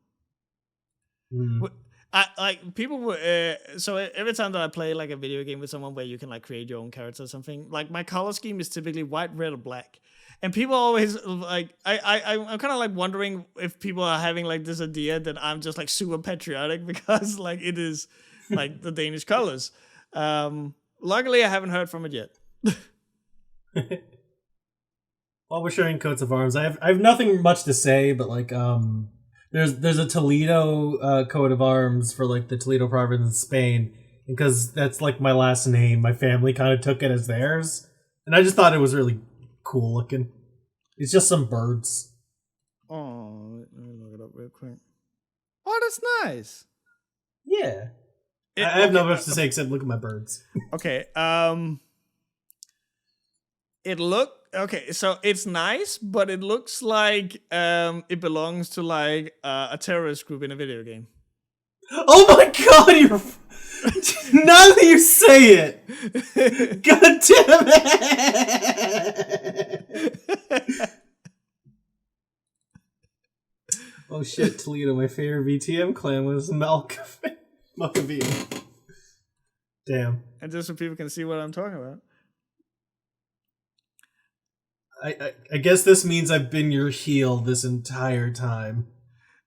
I people were so every time that I play a video game with someone where you can create your own character or something, my color scheme is typically white, red, or black, and people always I'm kind of wondering if people are having this idea that I'm just super patriotic because it is the Danish colors. Luckily I haven't heard from it yet. While we're sharing coats of arms, I have nothing much to say, but There's a Toledo coat of arms for the Toledo province in Spain, because that's my last name. My family kind of took it as theirs, and I just thought it was really cool looking. It's just some birds. Oh, let me look it up real quick. Oh, that's nice. Yeah, I have no much to say except look at my birds. Okay. Okay, so it's nice, but it looks like it belongs to a terrorist group in a video game. Oh my god, you're now that you say it. God damn it. Oh shit, Toledo, my favorite VTM clan was Malkavian. Damn. And just so people can see what I'm talking about. I guess this means I've been your heel this entire time.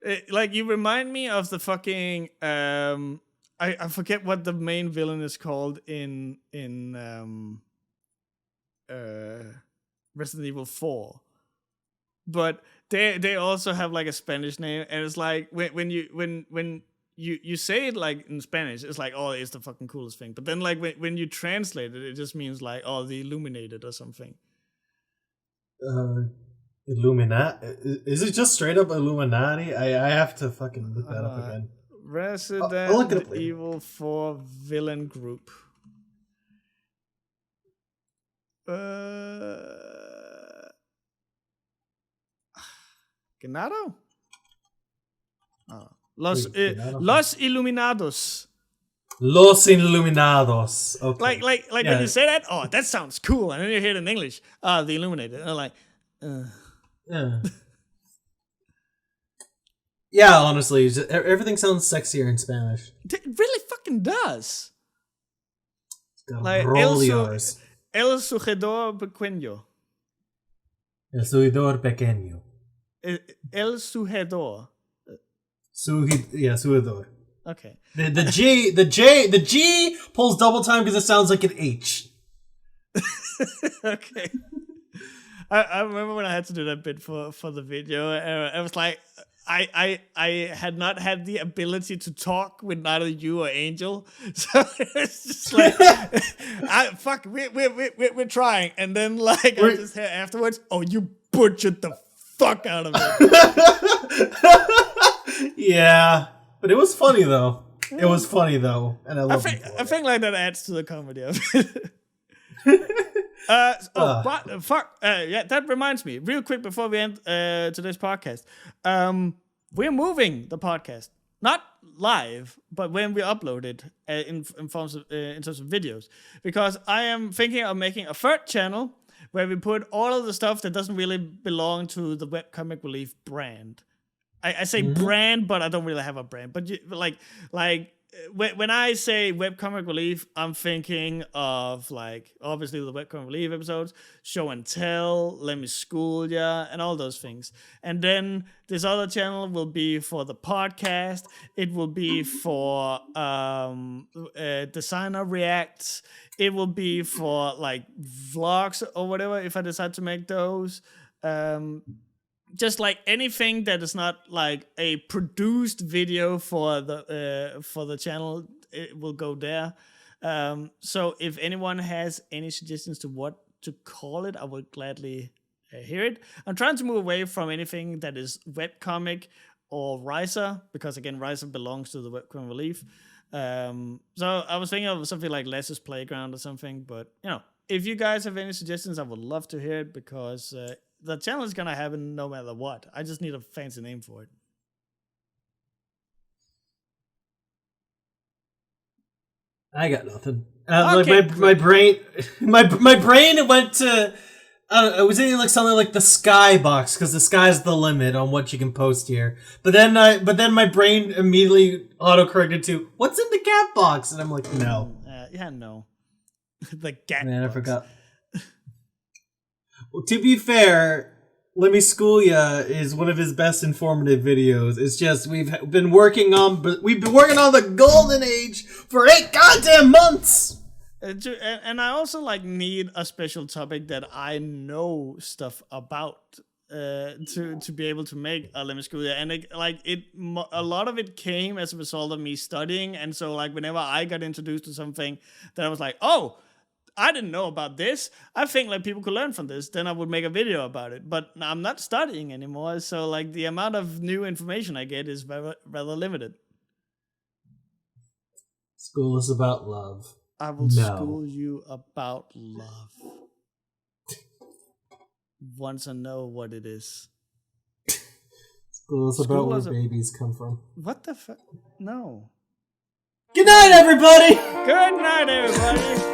You remind me of the fucking I forget what the main villain is called in Resident Evil 4, but they also have a Spanish name, and it's when you you say it like in Spanish, it's like, oh, it's the fucking coolest thing. But then like when you translate it, it just means like, oh, the illuminated or something. Illuminati? Is it just straight up Illuminati? I have to fucking look that up again. Resident Evil 4 villain group. Ganado? Oh. Los Iluminados. Los Iluminados. Okay. Like when you say that, oh, that sounds cool. And then you hear it in English. The Illuminated. And I'm like, Yeah. Yeah, honestly, everything sounds sexier in Spanish. It really fucking does. Like El sujedor pequeño. El sujedor pequeño. El sujedor. Sujedor. Okay. The G pulls double time because it sounds like an H. Okay. I remember when I had to do that bit for the video. I was like, I had not had the ability to talk with neither you or Angel, so it's just like, we're trying, and then like I just hear afterwards, oh, you butchered the fuck out of it. Yeah, but it was funny though. And I love it. I think like that adds to the comedy of it. That reminds me, real quick before we end today's podcast. We're moving the podcast, not live, but when we upload it in terms of videos, because I am thinking of making a third channel where we put all of the stuff that doesn't really belong to the Webcomic Relief brand. I say brand, but I don't really have a brand. But when I say Webcomic Relief, I'm thinking of like obviously the Webcomic Relief episodes, Show and Tell, Let Me School Ya, and all those things. And then this other channel will be for the podcast. It will be for Designer Reacts. It will be for like vlogs or whatever if I decide to make those. Just like anything that is not like a produced video for the channel, it will go there. So if anyone has any suggestions to what to call it, I would gladly hear it. I'm trying to move away from anything that is webcomic or Riser, because again, Riser belongs to the Webcomic Relief. So I was thinking of something like Les's Playground or something, but if you guys have any suggestions, I would love to hear it, because the channel is gonna happen no matter what. I just need a fancy name for it. I got nothing. Like my brain went to. I was thinking like something like the Skybox, because the sky's the limit on what you can post here. But then my brain immediately autocorrected to what's in the Katbox, and I'm like, no. No. The Katbox. Man, I forgot. Well, to be fair, Let Me School Ya is one of his best informative videos. It's just we've been working on the golden age for 8 goddamn months. And I also like need a special topic that I know stuff about to be able to make a Let Me School Ya. And a lot of it came as a result of me studying. And so like whenever I got introduced to something that I was like, oh, I didn't know about this. I think like people could learn from this. Then I would make a video about it. But I'm not studying anymore, so like the amount of new information I get is rather limited. School is about love. I will school you about love once I know what it is. School is about where babies come from. What the fuck? No. Good night, everybody! Good night, everybody!